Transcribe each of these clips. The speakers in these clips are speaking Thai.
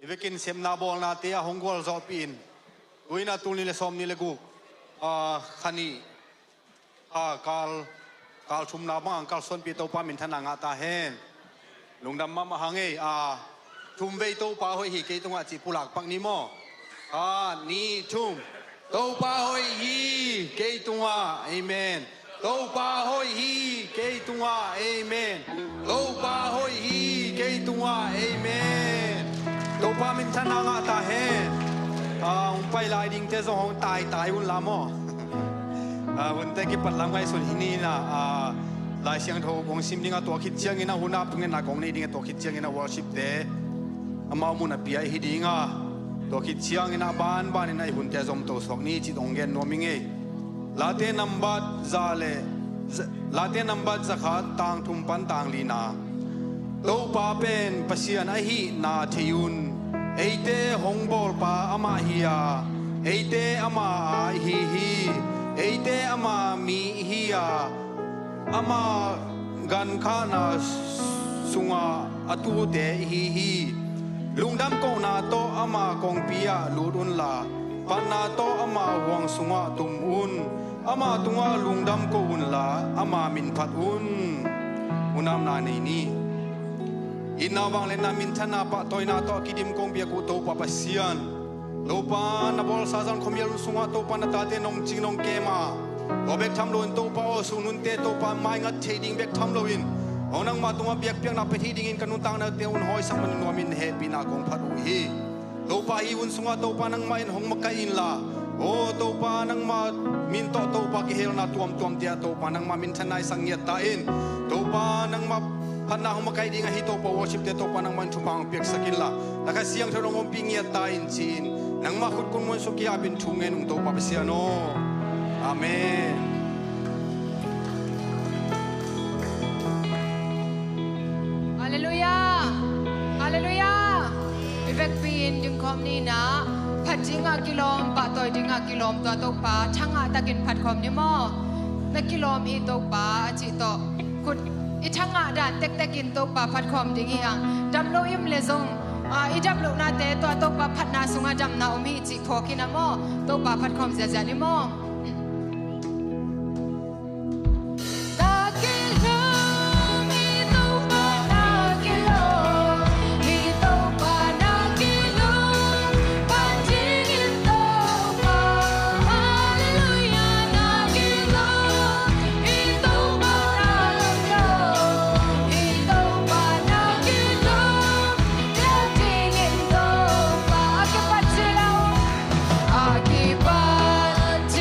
Ivekin sem na bol na tia honggol zopin. Uina tulni le som ni le gu. Khani kal chum na bang kal son pi to pa min thana nga ta hen. Lungdam ma hange chum vei to pa hoi hi ke tonga chi pulak pak ni mo. Ni chum. To pa hoi hi ke tonga. Amen. To pa hoi hi ke tonga. Amen. To pa hoi hi ke tonga. Amen. To pa min thana nga ta hen. Pai lai ding te zo hong tai un la mo. Hun te ki pat lam ngai sun hini na lai siang tho gong sim ding a to khit chiang ina hunap tung na gong nei ding a to khit chiang ina worship te amau mun a pia hi ding a to khit chiang ina ban ina hun te zom to sok ni chi dong gen no ming e late number za kha tang thum pan tang li na to pa pen pasian a hi na thiyun eite hong bol pa ama hiya eite ama hi eite ama mi hiya ama gan khana sunga atu te hi lungdam ko na to ama kong pia ludun la pana to ama wang sunga tumun ama tunga lungdam ko un la ama min phat un unam na nei ni inawang le na min thana pa toina to kidim kong bia ku to pa pasian lopa na bol sazan khomial sunga to pa na ta te nong ching nong kema obek tham loin to pa o sunun te to pa mai ngat thading bek tham loin onang ma tunga biak piang na pe thading in kanun tang na te un hoi sang man no min happy na kong phat u hi lopa hi un sunga to pa nang main hong makai in la o to pa nang ma min to pa ki hel na tuam te to pa nang ma min thanai sang yat ta in to pa nang ma phan na hong makai ding a hi to pa worship te to pa nang man thupang pek sakin la naka siang thorong om ping yat ta in chin nang ma khut kun mon so ki abin thungen ung to pa pasiano amen hallelujah hallelujah ivek pin ding khom ni na phat jinga kilom pa toy dinga kilom to pa thanga takin phat khom ni mo na kilom i to pa chi to kut i thanga dan tek tekin to pa phat khom ding yang dam lo im le zong i dam lo na te to pa phat na sunga dam na umi chi thokin mo to pa phat khom za ni mo Akibat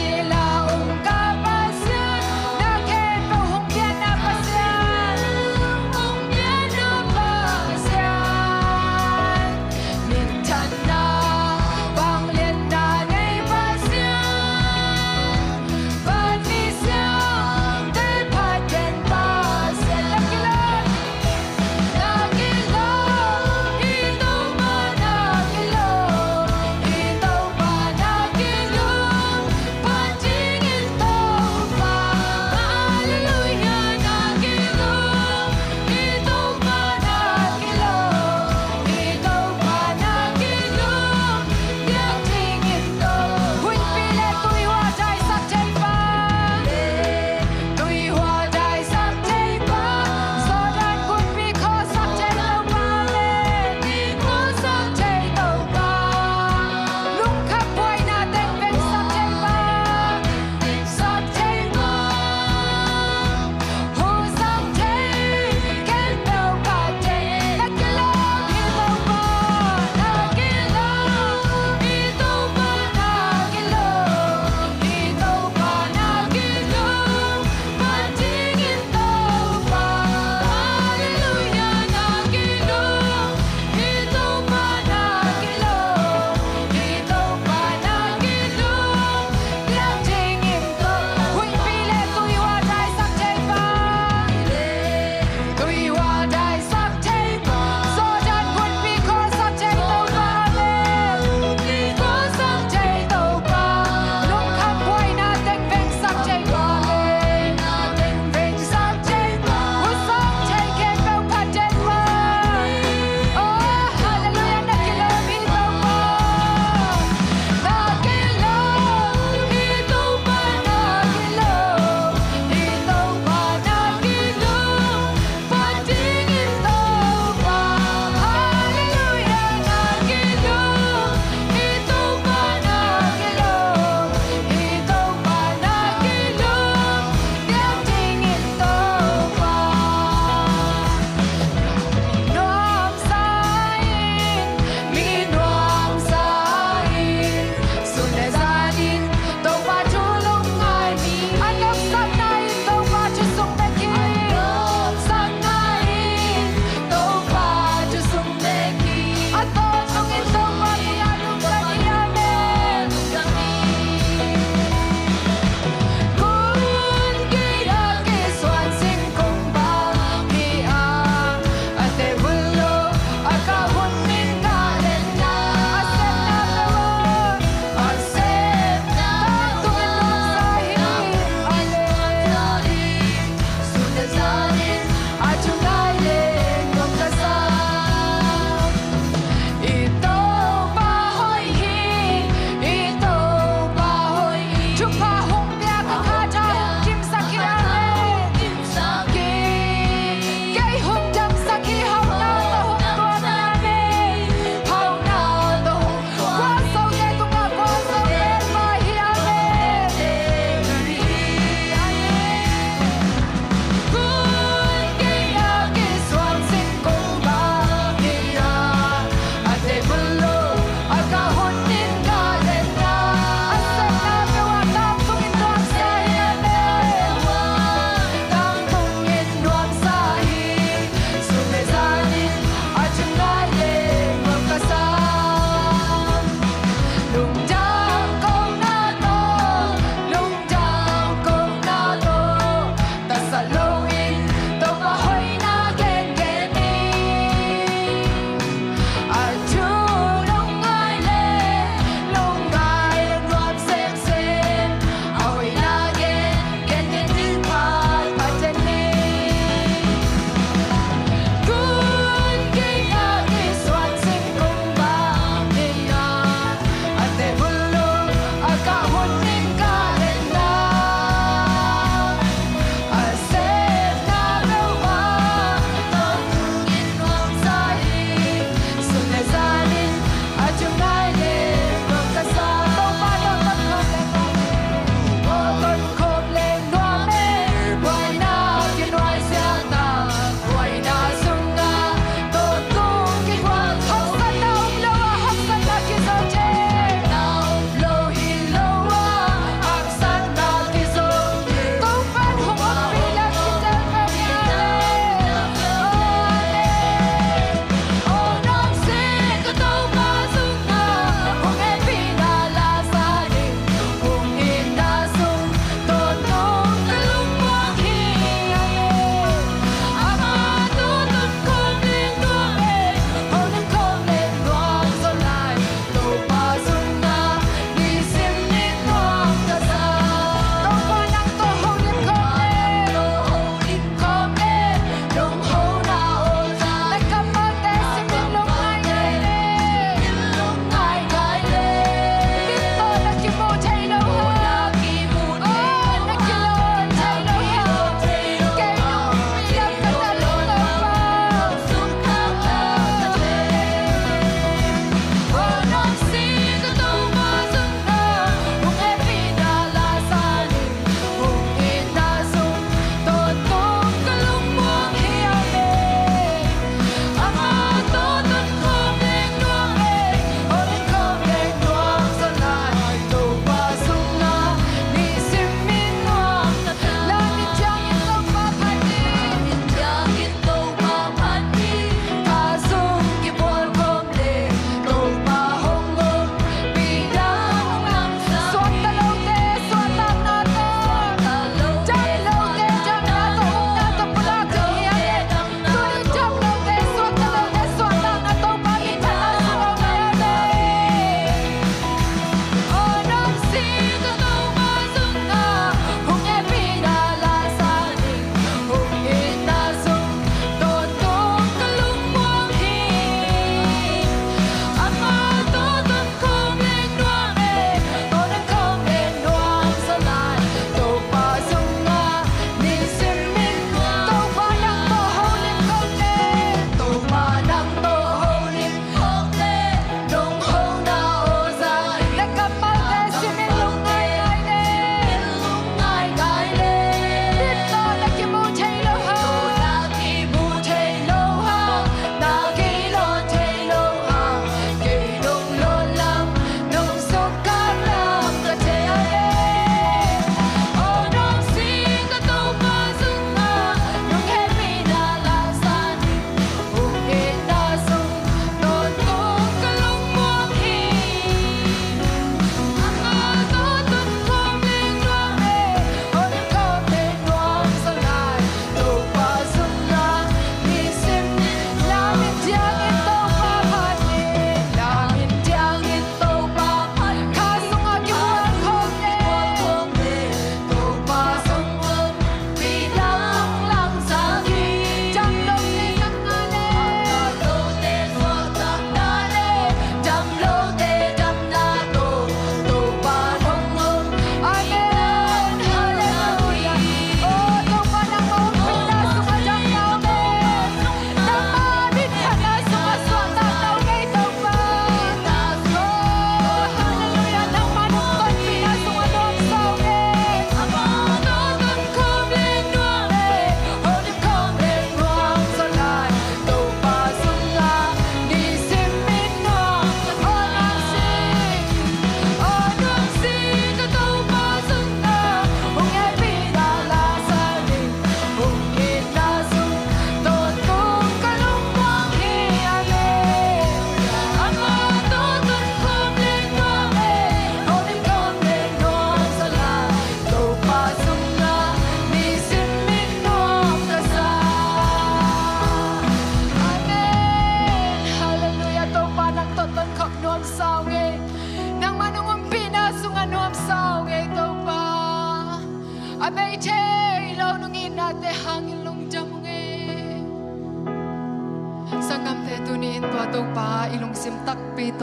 ตัวตุปาอีลงซิมตักปีโต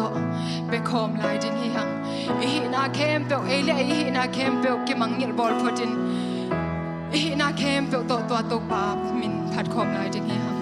เบคอมลายจินฮีหังอีหินาเข้มเปียวเอเลียอีหินาเข้มเปียวกิมังยิลบอลพอจินอีหินาเข้มเปียวตัวตุปามินพัดคอมลายจินฮีหัง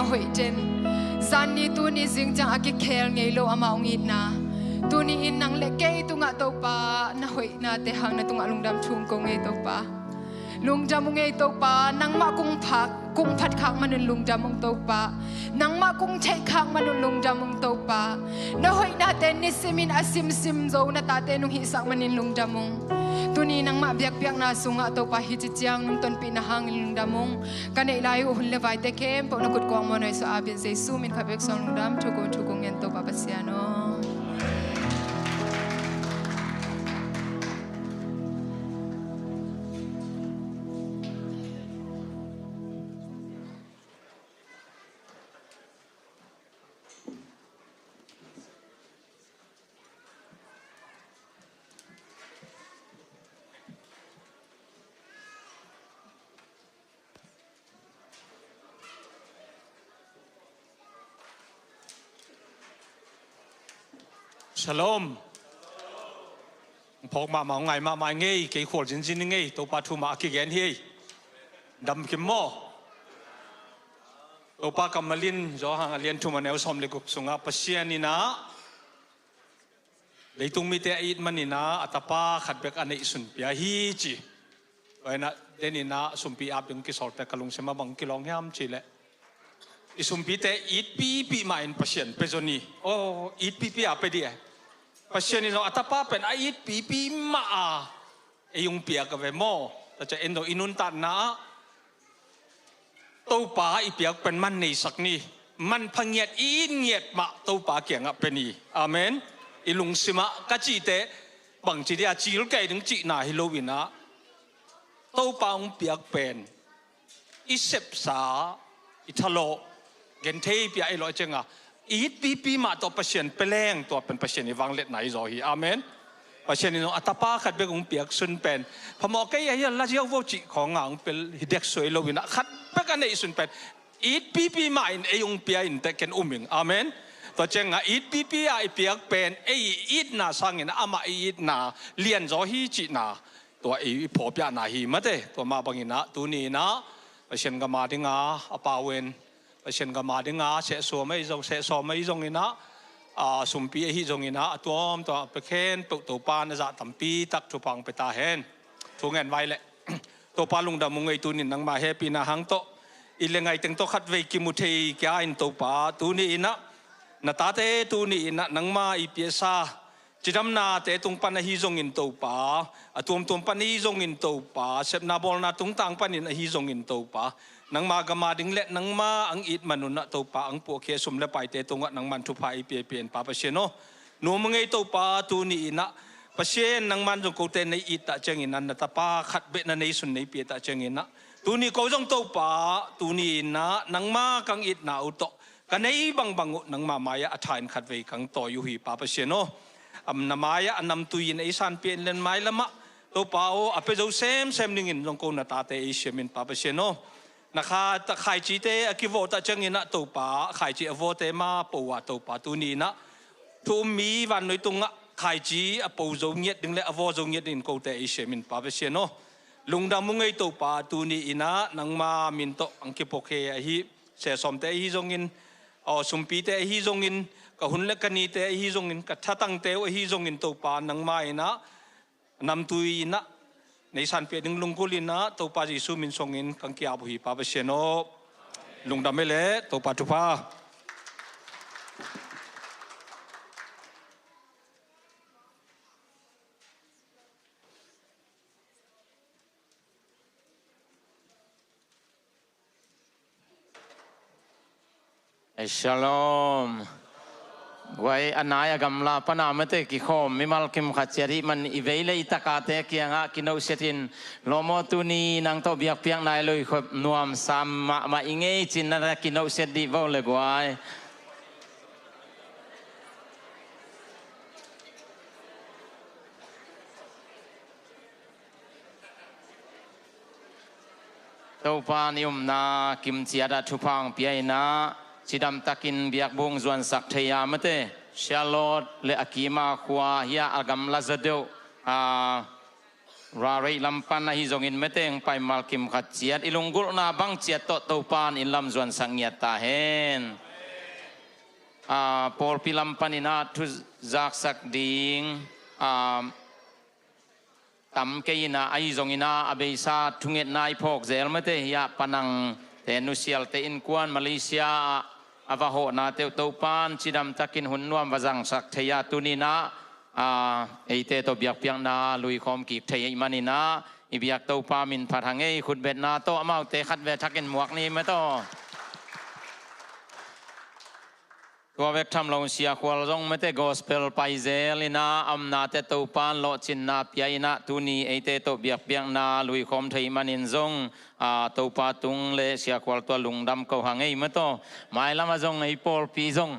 a hoi chen zan ni tu ni jing chang a ki khel ngei lo ama ong it na tu ni in nang le ke tu nga to pa na hoi na te hang na tu nga lungdam thum ko ngei to pa lungdam ngei to pa nang ma kung phak kung phat khak manun lungdam ong to pa nang ma kung thei khak manun lungdam ong to pa na hoi na te ni simin asim sim zo na ta te nung hi sak manin lungdam ong tu ni nang ma biak biak na sunga to pa hi chi chiang nung ton pi na hang lungdam ong kan ei lai u hun le vai te kem po na kut kong mo noi so abin se su min khabek song lungdam thu kong en to pa pasiano Shalom. พกมาหมองไงมาไม่เงี้ยกี่ขวดจริงๆเงี้ยตัวปลาทูมากี่แกนเฮียดำกิมโมตัวปลากำมะลินจ่อหางเลียนทูมาแนวสมเล็กสุงาปัสเซียนี่นะเลยตุงมีแต่อีดมันนี่นะอัตปาขัดเบกอันนี้สุนปียฮีจีไว้นะเดนี่นะสุนปีอาบยังกิสอดแต่กะลุงเสมาบังกิลองห้ามจีแหละอิสุนปีแต่อีดปีมาอินปัสเซียนเปจนี่โอ้อีดปีอาไปดีปัจจุบันนี้เราอัตป้าเป็นไอ้ปีมาไอ้ยงเปียกับเวโมแต่จะเอ็นโดอินุนตันนะตัวป่าอีเปียกเป็นมันในสักนี้มันพังเงียดอีเงียดมาตัวป่าเกี่ยงเป็นนี่อาเมนอีลุงสิมะกัจจิเตบางจีเดียจีลไก่ถึงจีน่าฮิโลวินะตัวป่าองเปียกเป็นอีเสพสาอีทะโลเกนเทเปียไอ้ลอยเจงอ่ะอีดปีมาตัวเปอร์เซ็นต์เปล่งตัวเป็นเปอร์เซ็นต์ในวังเล็ดไหนรอฮีอาเมนเปอร์เซ็นต์นี้น้องอัตป้าขัดเบกองเปียกสุนเป็นพอมอแกยังยันละเจ้าโวจิของงานเป็นเด็กสวยโลวินะขัดเบกันในสุนเป็นอีดปีมาอินไอยงเปียอินแต่เกันมิงอาเมนตัวเจงอ่ะอีดปีไอเปียกเป็นไออีดนาสังเงินอามาอีดนาเลียนรอฮีจินาตัวไอพอเปียนาฮีมาเตตัวมาบังอินะตัวนี้นะเปอร์เซ็นต์ก็มาดิ้งอาปาเวนเช่นกับมาดึงเสะสวไม่จงเสะสวไม่จงอินะสุมปีฮิจงอินะตัวเปเคนปุตัวปานจะทำปีตักทุพังไปตาเห็นทุกเงินไว้แหละตัวปาลุงดำมุงไอตัวนี้นังมาเฮปีนาหังโตอีเลงไงตึงโตขัดเวกิมุเทยแกอินตัวปาตัวนี้อินะนาตาเตตัวนี้อินะนังมาอีเปียซาจิดำนาเตตุงปันฮิจงอินตัวปาตัวปันฮิจงอินตัวปาเสพนาบอลนาตุงตังปันฮิจงอินตัวปานังมากมาดิ้งเละนังมาอังอิดมนุษย์ตัวป่าอังพวกเคสุมเละไปเตตรงนังมันทุพายเปลี่ยนป่าเปเชโนนัวมึงไอตัวป่าตัวนี้นะเปเชนนังมันจงกูเตในอิดตะเจงินนันตะป่าขัดเบนในสุนในเปียตะเจงินนะตัวนี้กูจงตัวป่าตัวนี้นะนังมากังอิดนาอุตกันในบังนังมามายะอัฐานขัดเวกังต่ออยู่หีป่าเปเชโนนามายะนำตุยในสันเปลี่ยนเลนไม้ละมะตัวป่าโออเปโจเซมนิ่งจงกูนาตาเตอิเชมินป่าเปเชโนนะคะตะไข่จีเตอคิโวตะเจงินะตัวป่าไข่จีอโวเตมาปูวะตัวป่าตัวนี้นะทุมมีวันในตรงอะไข่จีอปูจงเงียดดึงเลอโวจงเงียดดินโกเตอิเชมินป่าเปเชโนลุงดำมุงไอตัวป่าตัวนี้นะนังมามินโตอังคิโปเคฮิเสสมเตฮิจงอินสุมปีเตฮิจงอินกะหุนเล็กกันนี้เตฮิจงอินกะทัตังเตฮิจงอินตัวป่านังมาอินะนำตุยนะในสันเปียดึงลุงกุลินะตัวปาจิสุมินทรงอินกังกีอาบุฮีปาเปเชโนลุงดำเมเล่ตัวปาทุพา Shalom. Wai anaya gamla panamate ki khom mimal kim khacheri man iveile itakate kianga kinau setin lomo tuni nang to biak piang nai loi khop nuam sam ma inge chinna kinau set di vole gwai to pa nium na kim chiada thupang piai na Sidam takin biak bung zuan sak thaya mate Charlotte le akima khwa ya agam lazado ra rei lampan na hi zongin meteng pai malkim khachiat ilunggul na bang chiat to topan in lam zuan sangiat ta hen Paul pilampan ina tu zak sak ding tam ke ina ai zongina abeisa thunget nai phok zel mate ya panang te nusial te in kwan Malaysia avaho na te topan chidam takin hunnuam wazang sak theya tunina eite to biak piang na lui khom ki thei manina ibiak to pa min phathangei khut bet na to amau te khat ve thakin muak ni ma toตัวเวกทำลงเสียควลงไม่แต่ gospel ไปเซลินาอำนาจเตปานโลจินนาพยายนะตุนีไอเตตเบียกเบียงนาลุยคมไทยมันินซงตัวปาตุงเลเสียควลตัวลุงดำเขาหางไอมาโตไม่ละมาซงไอปอลปีซง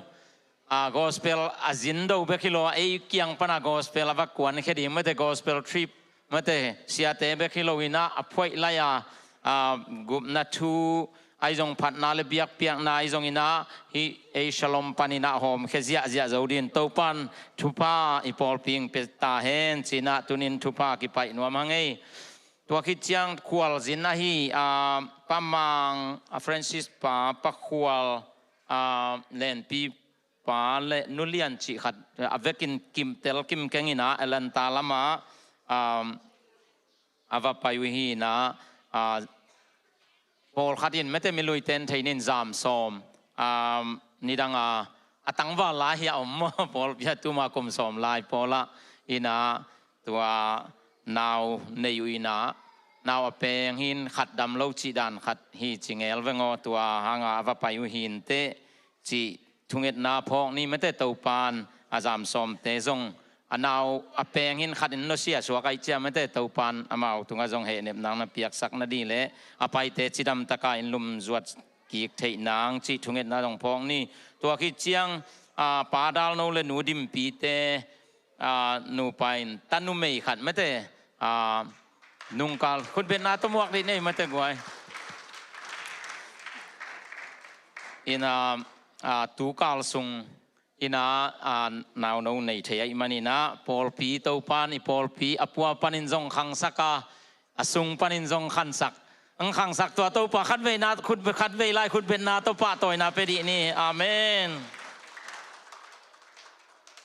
gospel อาจินโดเบกิโลไอเกียงปนา gospel วักกวนแค่ดีไม่แต่ gospel trip ไม่แต่เสียเตเบกิโลวินาอภัยไลยากุมนัทูไอจงพัดนาเลเบียกเปียกนาไอจงอินาฮิไอชลอมปานินาหอมเขเสียเสียจะดินตัวปันทุพาอีปอลพิงเปตาเฮนจีนาตุนินทุพากิไปนัวมังไงตัวคิดจังควลจินนาฮีปามังฟรานซิสปาปักควลเลนปีปาเลนุเลียนจิขัดอเวกินกิมเตลกิมเกงินาเอลันตาลามาอาวไปวิฮีนาพอลขัดยินไม่ได้มีลุยเต้นไทยนินจามซ้อมนี่ดังตั้งว่าลายอมพอลพิจตุมาคุมซ้อมลายพอละอินาตัวนาวในอยู่อินานาวเปงหินขัดดำโลจีดันขัดฮีจิงเอลเวงอตัวหางว่าไปอยู่หินเตจีทุงเอ็ดนาพองนี่ไม่ได้ตัวปานอาจามซ้อมเตจงนาวเปงหินขัดอินโดนีเซียสวกไอเจียไม่ได้ตัวปานมาเอาตุงอาจงเห็นนางนับเปียกสักนาดีเลยไปเตจิดำตะกายลุมจวดกีกเทนางจีทุงเอ็ดนาตรงพองนี่ตัวคิดเจียงปาดาลโนเลนูดิมปีเตนูไปตันนูไม่ขัดไม่ได้นุงกาลคุณเป็นนาตัวมวกดีนี่ไม่ได้กวยอินาตูกาลซุงอินานาวโนในเทียมันอินาพอลปีเต้าปานิพอลปีอปัวปานินจงขังสักสุงปานินจงขันสักขังสักตัวเต้าปาขัดเวนาคุณไปขัดเวไลคุณเป็นนาเต้าปาตัวนาเปดีนี่อาเมน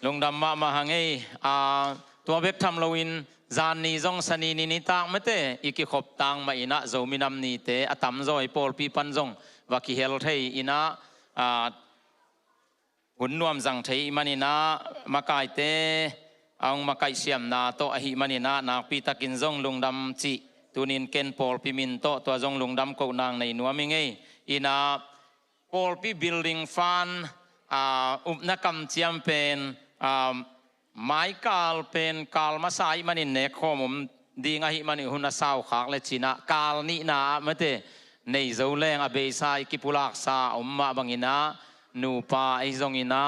ลงดำมาหังเอตัวเบกทำโลวินจานนี้จงสนีนิตางไม่เตอีกขบตังมาอินาโจมินำนี่เตอตัมโจไอพอลปีปันจงว่ากิเฮลเทอินาหุ่นนวมจังเทมันนี่นะมาไก่เตเอามาไก่เสียมนาโตอหิมันนี่นะนักปีตะกินจงลุงดำจีตุนินเกนพอลพิมินโตตัวจงลุงดำกูนางในนัวมิงเออินาพอลพิบิลดิ้งฟันนักกำเจียมเป็นไม้กาลเป็นกาลมาสายมันนี่เนคอมดีงาหิมันนี่หุ่นสาวขากเลจินะกาลนี่นาไม่เตในเจ้าแรงอเบสายกิปุลักษามาบังอินานูปาไอซงอินา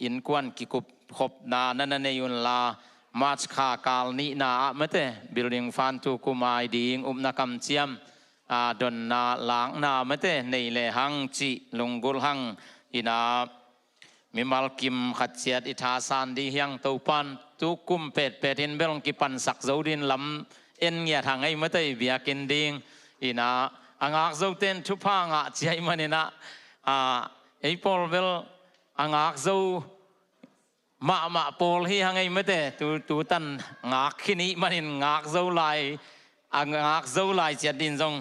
อินกวนกิกุบขบนานันเนยุนลามาชคากาลนีนาเมเตบิลดิ้งฟันตูกุมายดิงนักำเจียมดอนนาหลังนาเมเตในเลหังจิลุงกุลหังอินามิมัลกิมขัดเสียดอิทาสันดียังตูปันตูกุมเป็ดอินเบลงกิปันสักเจ้าดินลำเอ็นเงียทางไอเมเตเบียกินดิงอินาอังอักเจ้าเต้นทุพังเจียมันอินาไอ้พอลเวลอังอักโซมาพอลที่หังไงไม่ได้ตัวตันงักขี้นี้มันงักโซไลงักโซไลเสียดินทรง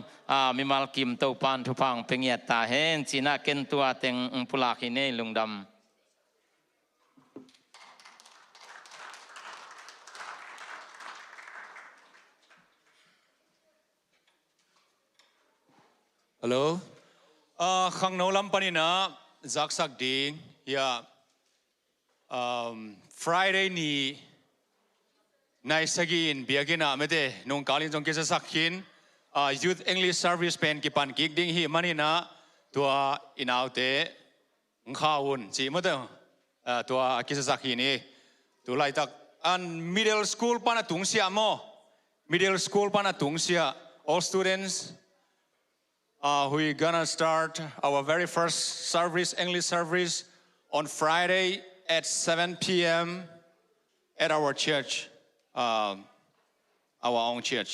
มีมาลกิมตัวปานทุพังเป็นเงียตาเห็นจีน่าเกินตัวเต็งปุลาขี้นี้ลุงดำฮัลโหลขังโนลัมปานินะจักสักดียาFriday นี้ในสกินเบียกินไม่ได้นงกาลินจงเกษสักหินYouth English Service เป็นกิปันกิกดิ้งฮีมันนี่นะตัวอินเอาเตงข้าวอุ่นจีไม่ได้ตัวเกษสักหินนี่ตัวไล่ตักอัน Middle School ปานะตุงเสียโม Middle School ปานะตุงเสีย All students we're gonna start our very first service, English service, on Friday at 7 p.m. at our church. our own church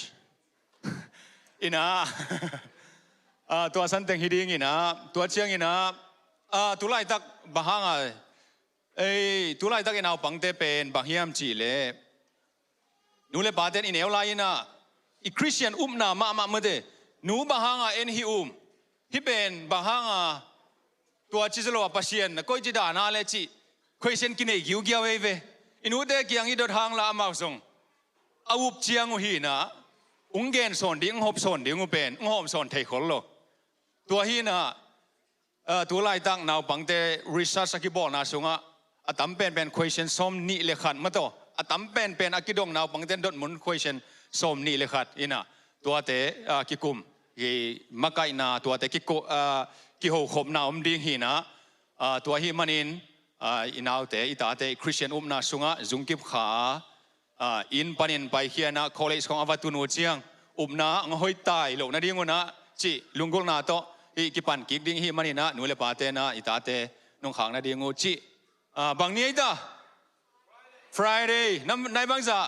อินะตัวสันเต็งฮิดิงอินะตัวเชียงอินะตุไลตักบางอ่ะตุไลตักอินะปังเตเป็นบางฮิมจีเล่นูเลปาเตนอินเอลไลนะอีคริสเตียนนามาเมื่อเดนูบางอ่ะเอ็นฮิฮิเป็นบางอ่ะตัวจิตโลปัสเซียนก็จิดานาเลจิคุยเซนกินเอกิวเกียวเวอินูเดกียงอิดทางละมาส่งอาวุธเชียงหีนะอุ้งเกนสอนดิ้งหอบสอนดิ้งอุเป็นหอบสอนเทคโลตัวหีนะตัวไล่ตั้งนาวปังเตรีซัสกิบอลนาสุงะตั้มเป็นคุยเซนสมนี่เลขัดมาโตตั้มเป็นอากิดงนาวปังเตดดมุนคุยเซนสมนี่เลขัดอินะตัวเตกิกุมกีมักไกนาตัวเตกิโหขบนาวดิ้งหีนะตัวหีมันินอินเอาเตอิตาเตคริสเตียนนาสุงะจุงกิบขาอินปันินไปเฮียนะคอลเลจของอวตุนูเจียงนาองหอยตายโลกนาดิ้งนะจิลุงกงนาโตอีกิปันกิกดิ้งฮีมันินะนูเลปาเตนะอิตาเตนงขางนาดิ้งจิบางนี้ตา Friday นายบางซะ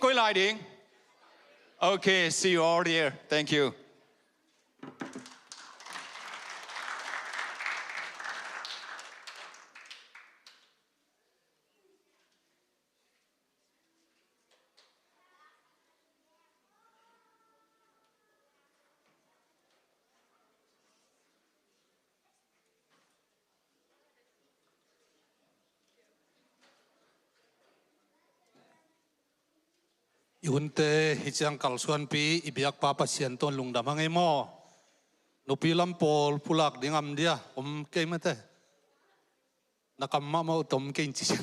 ก้อยไลดิ้ง Okay see you all there thank youยุนเตฮิจังกัลส่วนปีอิบยักปาปัสเซียนต้นลุงดำหังไอโมนุปีลำโพลผู้หลักดิ่งอัมเดียเกยมาเตนักมาอุตมเก่งจริง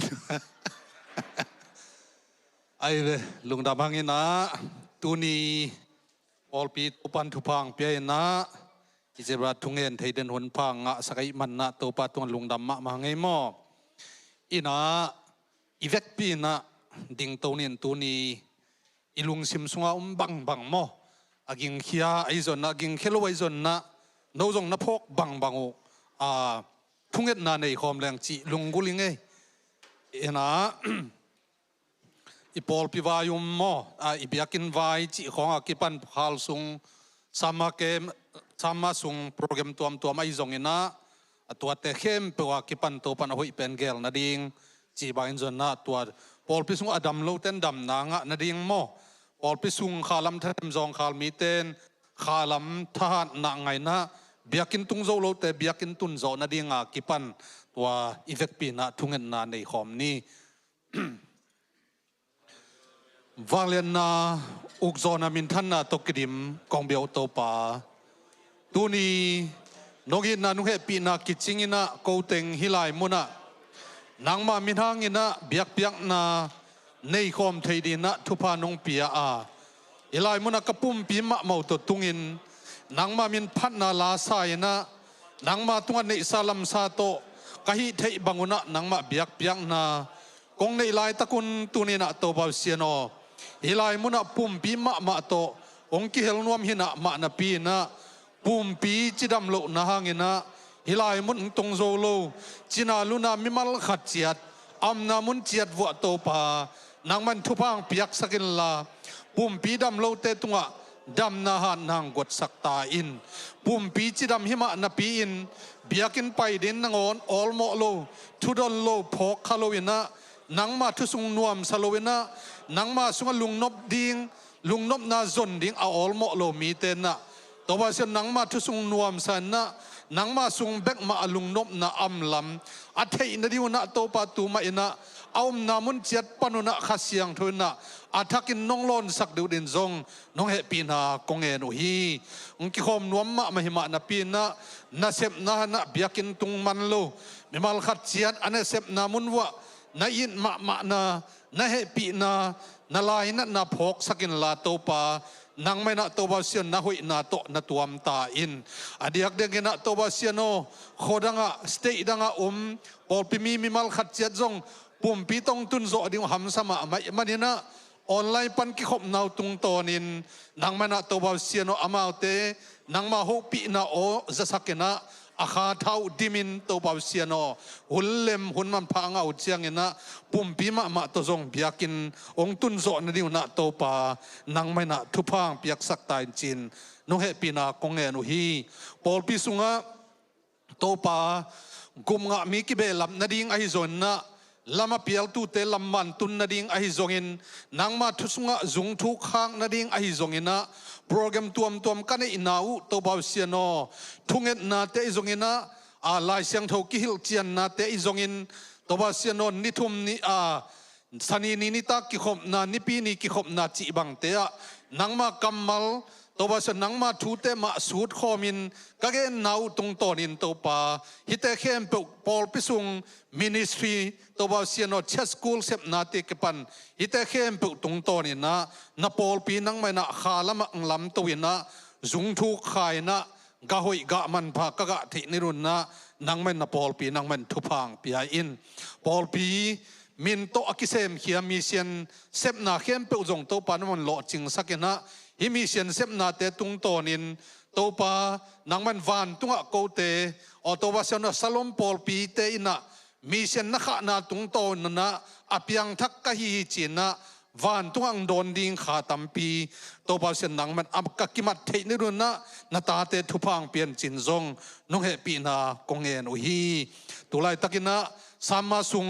ไอเวลุงดำหังอินะตูนีออลปีตุปันทุพังเปียนะอิเจบรัดทุงเงินไทยเดินหนพังสกายมันนะตัวปัตตัวลุงดำมาหังไอโมอินะอีเวกปีนะดิ่งตัวนี้ตูนีอิลุงซิมสุงาบังโมอากิงเขียไอซอนอากิงเคโลไอซอนนะโนจงนับพกบังโอทุ่งเอ็ดนาในคอมแรงจีลุงกุลิงเอนะอีปอลพิวายุมโมอีเบียกินวายจีของอากิปันพาลซุงสามาซุงโปรแกรมตัวไม่จงอินะตัวเตเข้มเปว่ากิปันตัวปันหุยเป็นเกลนาดิงจีบายซอนนะตัวปอลพิสุงอดัมโลเตนดัมนางะนาดิงโมปอลพิสุงขาลำทะเลจงขาลมีเตนขาลำทหารนางไงนะเบียกินตุงโซโลเตเบียกินตุนโซนาดิงะกิปันตัวอีเฟกปีนะทุงเงินนาในคอมนี้วาเลนนาอุกโซนามินทันนาตกดิมกองเบียวโตปาตูนีนกินนานุเฮปีนากิจิงินะโกเตงฮิไลมุนะนางมามินหางอินะเบียกนาในคอมไทยดีนะทุพานงเปียอิไลมุนะกระปุ่มปีมะเมาตตุงินนางมามินพัดนาลาสายนะนางมาตุงในซาลัมซาโตกะฮิไทยบังุนะนางมาเบียกนากงในลายตะกุนตุนินะโตบาเซียโนอิไลมุนะปุ่มปีมะโตองกิเฮลนวมหินะมะนาปีนะปุ่มปีจิดัมโลนะหางอินะฮิลายมุนตงโซโลจินาลุนามิมัลขัดเจียดอัมนามุนเจียดวัวโตปานางมันทุพังเปียกสกินลาปุ่มปีดำโลเตตุงะดำนาหานนางกดสักตาอินปุ่มปีจิดำหิมะนาปีอินเบียกินไปดินนางอนออลโมโลทุดอนโลพอกคาโลวินะนางมาทุสุงนวมซาโลวินะนางมาสุงลุงนบดิงลุงนบนาซนดิงเอาออลโมโลมีเตนะตัวว่าเสียนางมาทุสุงนวมสันนะนางมาสุงเบกมาลุงนบนาอัมลำอัฐินดิวนะโตปาตูมาอินะเอานามุนเจ็ดปนุนะขัดเสียงทุนนะอาทักินน้องลอนสักดูดินซงน้องเฮปีนากงเอนุฮีองคิคอมนวมมาหิมะนาปีนะนาเซบนานะเบียกินตุงมันโลมิมัลขัดเสียดอันเซบนามุนวะนาอินมานาเฮปีนานาลายนะนาพกสักินลาโตปานางไม่น่าตัวบาเซียนน่าหุยน่าโตน่าตัวมตาอินอดีตเด็กน่าตัวบาเซียนโอโคดังะสเตย์ดังะปอลพิมีมัลขัดเจ็ดจงปุ่มปีตงตุนโซดิวหำสมามันนี่นะออนไลน์ปันกิขบนาวตุงตอนินนางไม่น่าตัวบาเซียนโออามาเตนางมาหกปีน่าโอจะสักนะ อาคาเท้าดิมินตัวเบาเสียนอหุ่นเล็มหุ่นมันพังเอาเจียงนะปุ่มปีมาตัวจงเบียกินองตุนโซนดิวนะตัวปานังไม่นะทุพังเปียกสักตายจินนุ่งเหปีนากงเงนุฮีปอลปีสุงะตัวปากุมงะมีกิเบลับนาดิ่งไอโซนนะลามาเปียลตูเตลัมมันตุนนาดิ่งไอโซงินนังมาทุสุงะจุงทุกข้างนาดิ่งไอโซงินะโปรแกรมตัวกันในอินาวตัวเบาเสียนอทุ่งเอ็ดนาเตอิโซงินะลายเสียงทกิฮิลเจียนนาเตอิโซงินตัวเบาเสียนอนิทุมนิสันีนิตากิขบนานิปีนิกิขบนาจีบังเตะนังมากำมัลตัวภาษานังมาทูเตมาสูดข้อมินก็แค่นาวตรงตอนินตัวป่าฮิตเตเข้มเปปอลพิสุงมินิสทรีตัวภาษาโนเชสคูลเซปนาติกปันฮิตเตเข้มเปตรงตอนินนะนับปอลปีนังไม่นะขาละมังลำตัวนะจุงทุกขายนะกะหอยกะมันพากะกะทินิรุนนะนังไม่นับปอลปีนังมันทุพังปีอินปอลปีมินโตอกิเซมเขียมีเซียนเซปนาเข้มเปจงตัวปานมันหล่อจริงสักนะฮิมิเซียนเซปนาเตตุงโตนินตัวปานังมันวานตุงะโกเตอตัววาเซนสลอมปอลปีเตอินะมีเซียนนักนาตุงโตนนะอภิยังทักกะฮีจีนะวานตุงังโดนดิงขาตัมปีตัววาเซนนังมันอับกักิมัดเทนิรุนะนาตาเตทุพังเปลี่ยนจินซงนุ่งเหปีนากงเงินอุฮีตุไลตะกินะสามาสุง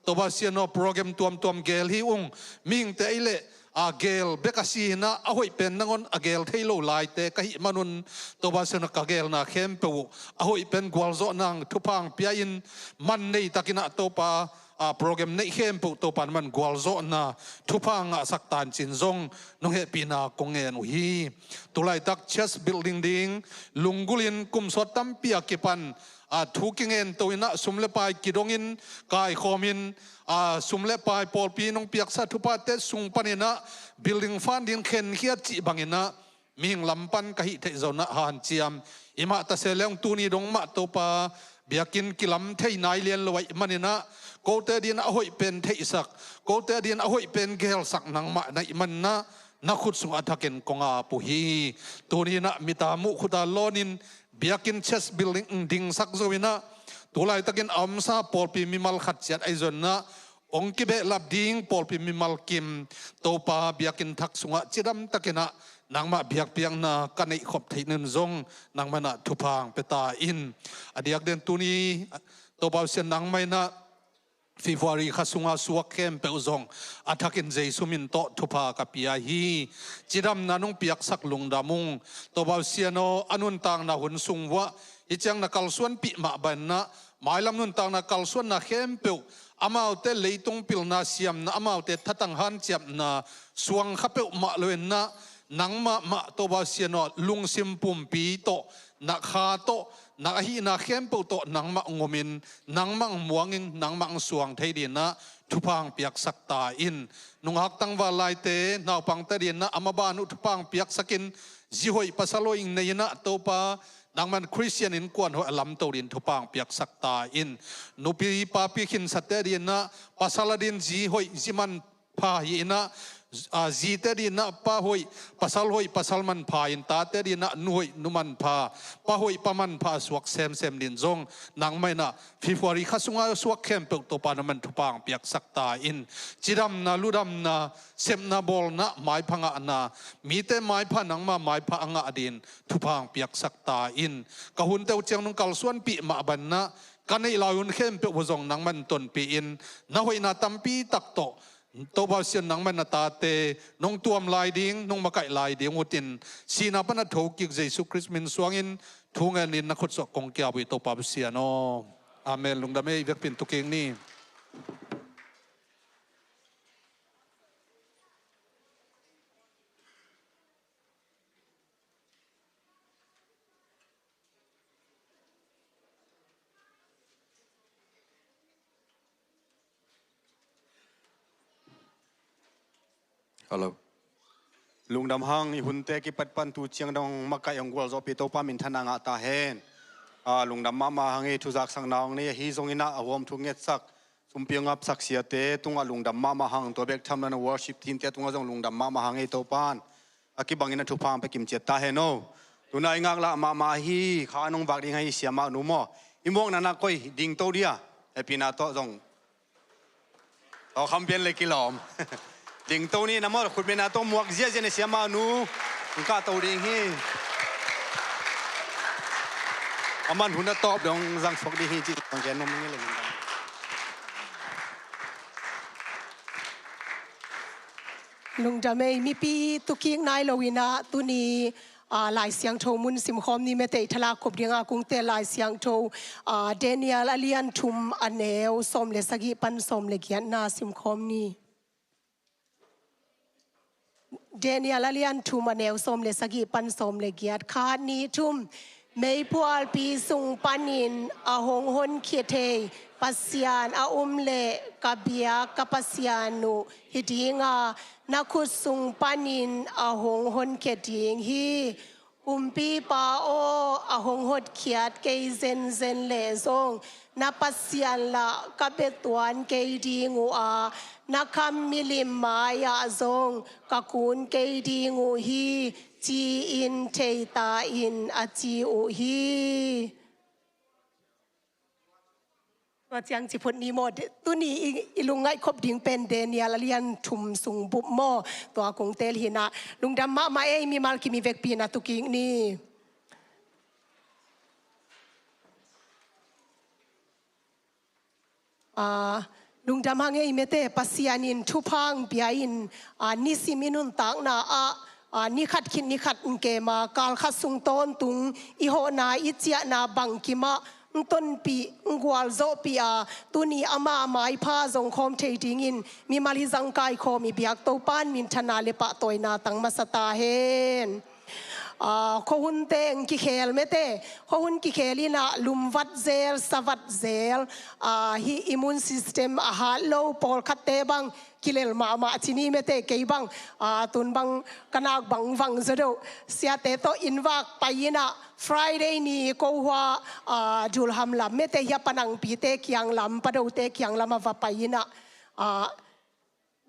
ตัววาเซนโอโปรแกรมตัวเกลฮีอุงมิงเตอิเลอาเกลเบกซีนะอาหอยเป็นนังอนอาเกลเทโลไลเตกะหิมานุนตัวบาสนกาเกลนะเข้มเปวอาหอยเป็นกวลโซนังทุพังเปียอินมันในตะกินะตัวปาโปรแกรมในเข้มเปวตัวปันมันกวลโซนะทุพังสักตันจินซงนุ่งเหปีนากงเงินอุฮีตัวไลตักเชสบิลดิ้งดิ้งลุงกุลินกุมสดตั้มเปียกิปันทุกิเงินตัวอินะสุมเลปายกิดงอินกายคอมินสุมเลปายปอลปีนงเปียกสัตว์ทุพาเตสุงปันินะบิลดิ้งฟันดินเข็นเขียจีบังอินะมิงลำปันกะหิเทจนะฮันเจียมอิมาตะเซเลงตูนีดงมาตัวปาเบียกินกิลัมเทนายเลียนลอยมันอินะโกเตดินอหอยเป็นเทสักโกเตดินอหอยเป็นเกลสักนังมาในมันนะนักขุดสุงอัฐเกนกงอาปุฮีตัวนี้นะมิตามุขุดาโลนินเบียกินเชสบิลดิ้งสักโซวินะตัวไลตะกินอัมซาปอลปีมิมัลขัดเจียดไอจนนะองกิเบลับดิ้งปอลปีมิมัลกิมตัวปาเบียกินทักสุงะจิดัมตะกินะนางมาเบียกเปียงนะกันในขบที่นินซงนางมานะทุพังเปตาอินอดียกเดนตัวนี้ตัวบ่าวเสียนนางไม่นะฟีฟารีข้าสุงาสวกเข้มเปอุซงอัฐกินใจสุมินโตทุพากับปียาฮีจิดำนานุงเปียกสักลุงดามุงตัวบ่าวเสียโนอนุนตังนาหุนสุงวะอิจังนักลส่วนปีมาบันนะหมายลำนุนตังนักลส่วนนาเข้มเปวอามาเตเลยตงปิลนาเสียมนะอามาเตทัตังหันเจ็บนะสวงข้าเปวมาเลนนะนังมาตัวบ่าวเสียโนลุงซิมปุ่มปีโตนักฮาโตนักฮีนักเข้มเปโตนังมังงมินนังมังมวงิงนังมังสวงไทยดินนะทุพังเปียกสักตาอินนุงหักตังวาลายเตนาวปังตะดินนะอามาบานุทุพังเปียกสักินจิหอยปัสโลอิงในนะโตปานังมันคริสเตียนอินกวนหัวลำตัวดินทุพังเปียกสักตาอินนุปีปาปีขินสัตเตดินนะปัสลาดินจิหอยจิมันพาหินะจีเตดีนะป้าหอยปัสลมันพาอินตาเตดีนะนุยนุมันพาป้าหอยป้ามันพาสวกเซมดินจงนางไม่นะฟิฟวารีข้าสุงาสวกเข้มเปิกตัวปานมันทุปังเปียกสักตาอินจิดำนะลุดำนะเซมนะบอลนะไม้พังอ่ะนะมีแต่ไม้พันังมาไม้พังอ่ะดินทุปังเปียกสักตาอินกะหุนเตวเจียงนุงกัลส่วนปีมาบันนะกันในลายุนเข้มเปิกวจงนางมันตนปีอินนะหอยนะตัมปีตักโตตัวบ่าวเสียนนังมันนาตาเตนงตัวมลายดิ้งนงมาไก่ลายดิ้งหุตินสีนาปนัดถูกกิกเยซูคริสต์มินสวงอินทุ่งเงินินนักขุดสกงเกียวิตัวบ่าวเสียนอาเมนลุงดำเมย์เวกปินตุกเองนี่ฮัลโหลลุงดำหังหุ่นเตกิปัดปันตูเชียงดงมักไก่องกวลโซปิโตปามินทนางอาตาเฮนลุงดำมาหังทุจักสังนางนี่ฮีซงอินะอวมทุงเงสักสุมเปียงอับสักเสียเตตุงลุงดำมาหังตัวเบกทำนันวอร์ชิปทีมเตตุงจงลุงดำมาหังตัวปานอากิบังอินะทุพามไปกิมเจตตาเฮโนต tu nai ngak la ma hi kha nong bak ding hai siama nu mo imong nana koi ding to dia epina to jong to kham pian le kilom ding to ni na mo khut bena to muak zia zia ne siama nu ka to ding hi aman huna top dong jang sok di hi chi tong gen nom ni leลุงจะไม่มีปีตุกิงนายโลวินะตุนีลายเสียงโทมุนสิมคอมนี่เมตทลาคบเรียงอากุงเตลายเสียงโทเดนิเอลอเลียนทุมอันเนวสมเลสกิปันสมเลเกียนนาสิมคอมนี่เดนิเอลอเลียนทุมอันเนวสมเลสกิปันสมเลเกียนคานีทุมไม่พวลปีสุงปันินอาหงหนเขียเทปัสยานอาเลกบเบียกับปัสยานุฮิดิงานักขุดสุงปันินอาหงหนเขียดิงฮีปีปาโออาหงหดเขียดเกยเซนเลซงนับปัสยานละกับเบตวนเกยดิงูอานักคำมิลิมมายาซงกักุนเกยดิงูฮีจีอินเทตาอินอาจีอุฮีว่าจังจิพุทนีโมดตุนีอีลุงไงคบดิ่งเป็นเดเนียลเลียนทุมสุงบุบโมตัวกงเตลหินะลุงดำมาเอมีมาลกิมีเวกปีนะตุกิงนี่ลุงดำฮังเอเมเตปัสยานินทุพังเบียอินนิสิมินุนตังนานิขัดคิดนิขัดอุเกมากาลขัดสุงต้นตุงอิโหนาอิเจียนาบังกิมาต้นปีกวาลโซปีตุนีอามาไม้ผ้าทรงคอมเทติงินมีมาลิจังกายคอมีเบียกโตปานมินธนาเลปะตอยนาตังมาสตาเฮนข้อหุ่นเตงกิเคลเมเตข้อหุ่นกิเคลินะลุมวัดเซลสวัดเซลฮีอิมูนซิสเต็มอาหารโลปอลคัตเตบังกิเลลมาที่นี่เมเตเกยบังตุนบังกนักบังวังจะดูเสียเตโตอินวักไปนะ Friday นี้ก็ว่าจูลฮัมลำเมเตยปนังปีเตเกียงลำปะดูเตเกียงลำมาว่าไปนะ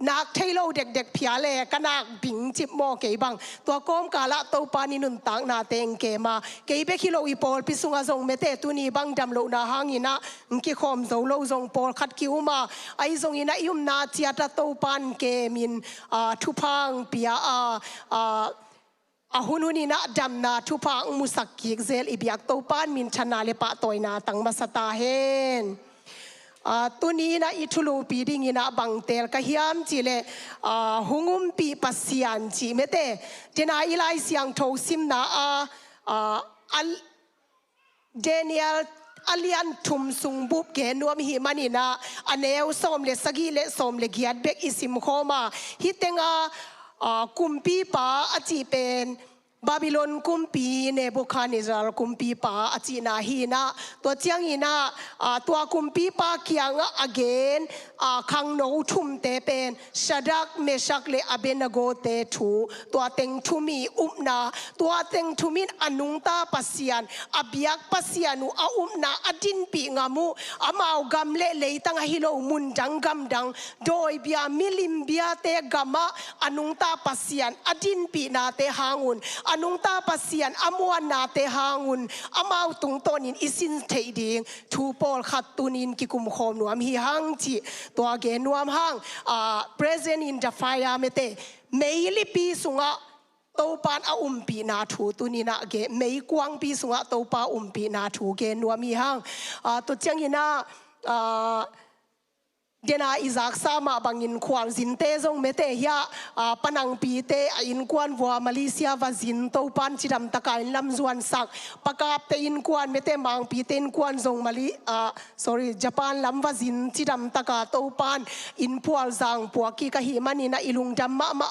นักเทโลเด็กๆพิอาเลก็นักบิงจิบโมเกยบังตัวก้มกาละตัวปานินุนตังนาเตงเกมาเกยเบคิโลอีปอลพิสุงอาซงเมเตตุนีบังดำโลนาหางินะกิคอมโซโลซงปอลขัดคิวมาไอซงอินะยุมนาเจียตะตัวปานเกมินทุพังพิอาหุนุนีนะดำนาทุพังมุสักกิกเซลอิบิยักตัวปานมินชนาเลปะตอยนาตังมาสตาเฮนตุนีนะอิทุลูปีดิ่งนะบังเตลกะฮิยามจิเลหงุมปีปัสยานจิเมเตเจนาอิไลเสียงโทซิมนาเดเนียลอเลียนทุมสุงบุบเกนวมหิมันินะอเนวสมเลสกีเลสมเลกิยัดเบกอิสิมโคมาฮิเตงกุมปีปาอจิเป็นบาบิโลนกุมปีเนบุคานิซาลกุมปีปาอจินาฮีนะตัวเจียงฮีนะตัวกุมปีปาเกียงอเกนขังโนทุมเตเป็นชาดักเมชักเลอเบนโกเตทูตัวเต็งทุมีอุมนาตัวเต็งทุมินอนุงตาปัสยันอบิยักปัสยันุอุมนาอดินปีงามูอามาวกัมเลเลตังฮิโลมุนดังกัมดังโดยเบียมิลิมเบียเตกัมะอนุงตาปัสยันอดินปีนาเตหาnguนอนุงตาปัสยันอมวนนาเตหาnguนอามาวตุงตอนินอิสินเทดิงทูปอลขัดตุนินกิกุมโคมนวมฮิฮังจีตัวเกนวมฮังpresent in the fire เมเตเมยลิปีสุงะโตปานอาปีนาทูตุนินะเกเมยกวางปีสุงะโตปาปีนาทูเกนวมฮิฮังตัวเจียงยินะเดน่าอิซักซามาบังอินควานซินเตซงเมเตยาปนังปีเตอินควนวัวมาเลเซียวาซินโตปันจิดัมตะการลำจวนสักปากาบเตอินควนเมเตมังปีเตอินควนซงมาลีsorry ญี่ปุ่นลำวาซินจิดัมตะการโตปันอินพัวซังพัวกีกะฮิมันนินะอิลุงดัมมา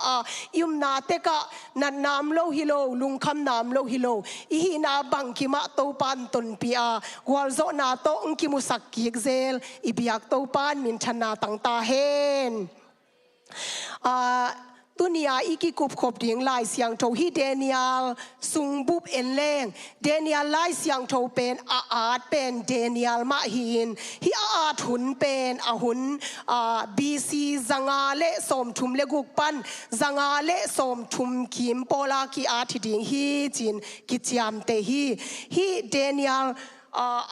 ยุมนาเตกะนันนามโลฮิโลลุงคำนามโลฮิโลอีฮินาบังกิมาโตปันตุนปีกวลโซนาโตอุกิมุสักกิกเซลอิบิยักโตปันมินชนะตังตาเฮนตุ ตุนียอีกิกุบขบดิ่งลายเสียงโทฮีเดเนียลสุงบุบเอ็นเลงเดเนียลลายเสียงโทเป็นอาดเป็นเดเนียลมาหินฮีอาดหุนเป็นหุนบีซีจังอาเลสมทุมเลกุกปันจังอาเลสมทุมคิมโปลากีอาทิดิ่งฮีจินกิจยามเตฮีเดเนียล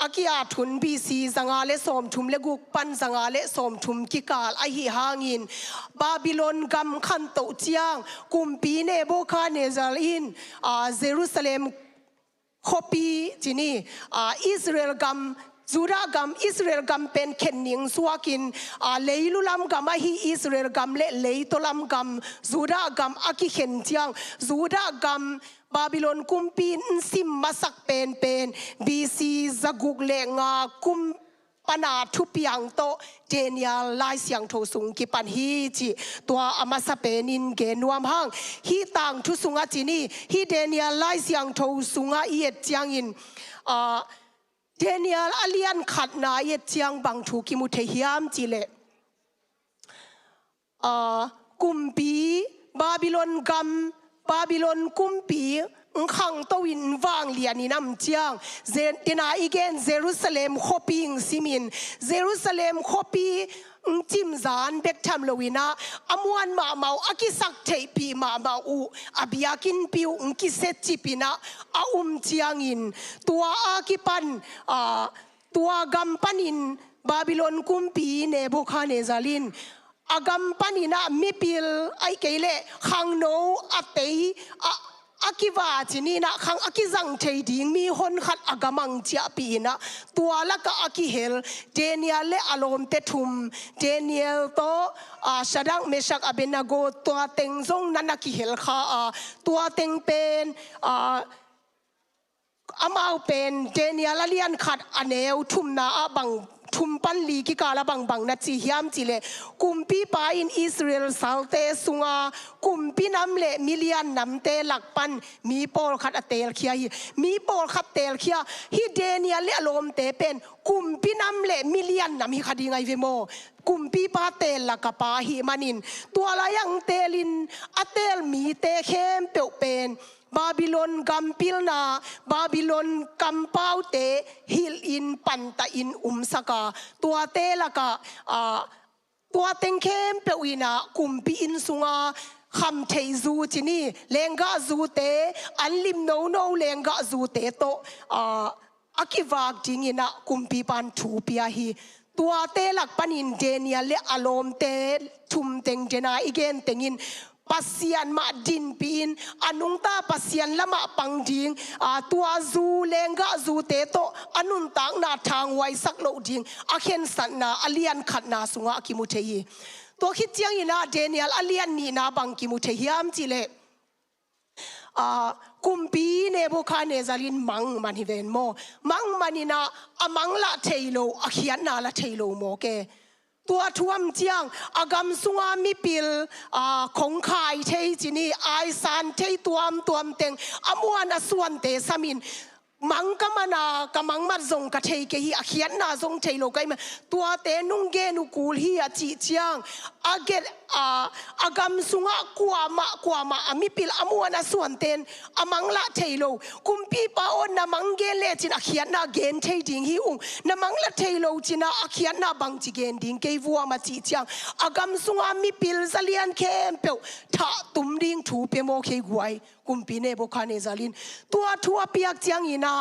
อากิอาทุนบีซีสังอาเลสมทุมเลกุกปันสังอาเลสมทุมกิกาลไอหิหางินบาบิโลนกำขันโตเจียงกุมปีเนโบคาเนซาลินเยรูซาเล็มคปีจินีอิสราเอลกำจูดากำอิสราเอลกำเป็นเข็นนิงสวากินเลลุลำกำฮีอิสราเอลกำเลตุลำกำจูดากำอากิเข็นเจียงจูดากำบาบิโลนกุมปีนซิมมาสักเป็นบีซีซากุกเลงากุมปนาทุปียงโตเดเนียลลายเสียงโทสุงกิปันฮีจิตัวอามาสเปนินเกนวมหังฮีต่างทุสุงอาจินีฮีเดเนียลลายเสียงโทสุงอาเอียดเจียงอินเดเนียลอเลียนขัดนาเอียดเจียงบังถูกิมุเทียมจิเลกุมปีบาบิโลนกัมบาบิโลนกุมปีขังตวินวางเลียนีน้ำเจียงเดนาอีเกนเยรูซาเล็มขปีงซิมินเยรูซาเล็มขปีจิมซานเบกทำลวินาอมวนมาเมาอากิสักเทปีมาเมาอูอบิยากินปิวกิเซจิปินาเจียงอินตัวอากิปันตัวกัมปันินบาบิโลนกุมปีเนบุคาเนซาลินอากำปันินามิปิลไอเกเลขังโนอเตยอากิวาจินีนะขังอากิจังเทดิงมีคนขัดอากามังเจียปีนะตัวละก็อากิเฮลเดเนียลเลอารมณ์เตทุมเดเนียลโตชาดังเมชักอเบนาโกตัวเต็งซงนันอากิเฮลข้าตัวเต็งเป็นอามาเป็นเดเนียลเลียนขัดอเนวทุมนาบังทุมปันลีกิกาลบังนัดจีฮิมจิเลกุมปีปาอินอิสราเอลสัลเตสุงากุมปีน้ำเลมิเลียนน้ำเตลักปันมีปอลขัดเตลเคียมีปอลขัดเตลเคียฮิเดเนียเลอารมณ์เตเป็นกุมปีน้ำเลมิเลียนน้ำฮิคดีไงเวโมกุมปีปาเตลลักปาฮิมันินตัวละยังเตลินอเตลมีเตเข้มเปียวเป็นบาบิโลนกัมพิลนาบาบิโลนกัมเป้าเตฮิลอินปันตาอินสกาตัวเตละกะตัวเต็งเข้มเปียวอินากุมปีอินสุงาคำเทจูจินีเลงกะจูเตอันลิมโนเลงกะจูเตโตอากิวากจิงินะกุมปีปันทูปียฮีตัวเตลักปันินเดเนียเลอารมณ์เตทุมเต็งเจนาอีเกนเต็งินปัสยานมาดินปีนอนุงตาปัสยานละมาปังดิงตัวจูเลงกะจูเตโตอนุนตังนาทางไว้สักโลดิงอาเข็นสันนาอเลียนขัดนาสุงากิมุเทยีตัวคิดเจียงอินาเดเนียลอเลียนนีนาบังกิมุเทยีอัมจิเลกุมปีเนบุคาเนซาลินมังมันฮิเวนโมมังมันินาอมังละเทโลอเขียนนาละเทโลโมเกตัวทวมเจียงอากำสุงามิปิลของขายเทจินีไอซานเทตัวมเต็งอมวนส่วนเตสมินมังกมานากมังมัดซงกะเทเกฮีอาเขียนนาซงเทโลไกมตัวเตนุงเกนุกูลฮีอาจิเจียงอาเกตอากำสุงากว่ามาอมิปิลอมวนส่วนเตนอมังละเทโลกุมปีปาอนนามังเกเลจินอาเขียนนาเกนเทดิงฮีอุงนามังละเทโลจินาอาเขียนนาบังจิเกนดิงเกวัวมาจิเจียงอากำสุงามิปิลซาเลียนเคมเปวทะตุมดิงถูเปโมเคกวยกุมปีเนบุคาเนซาลินตัวทัวเปียกเจียงอินา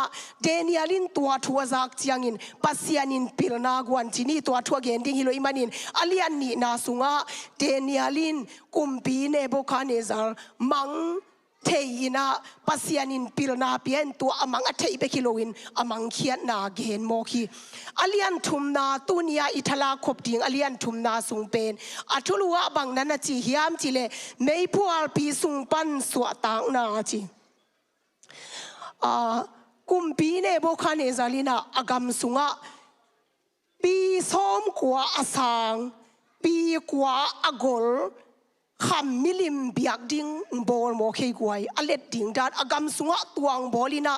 เดเนียลินตัวทัวจากเจียงอินปัสยานินปิลนากวนจินีตัวทัวเกนดิงฮิโลอิมานินอเลียนนีนาสุงาเดเนียลินกุมปีเนบุคาเนซาลมังเทยินาปัสยานินปิลนาเปียนตัวอมังอเทอิเบคิโลอินอมังเขียนนาเกนโมคีอเลียนทุมนาตุนียอิทลาขบดิงอเลียนทุมนาสุงเป็นอัทุลัวบังนันจีฮิามจิเลไม่พัวปีสุงปันสวตางนาจีกุมปีเนบุคาเนซาลินาอากำสุงะปีส้มกว่าอาสังปีกว่าอากลคำมิลิมเบียกดิ้งบอลโมเคกวยอเล็ดดิ้งดาดอากำสุงะตวงบอลินา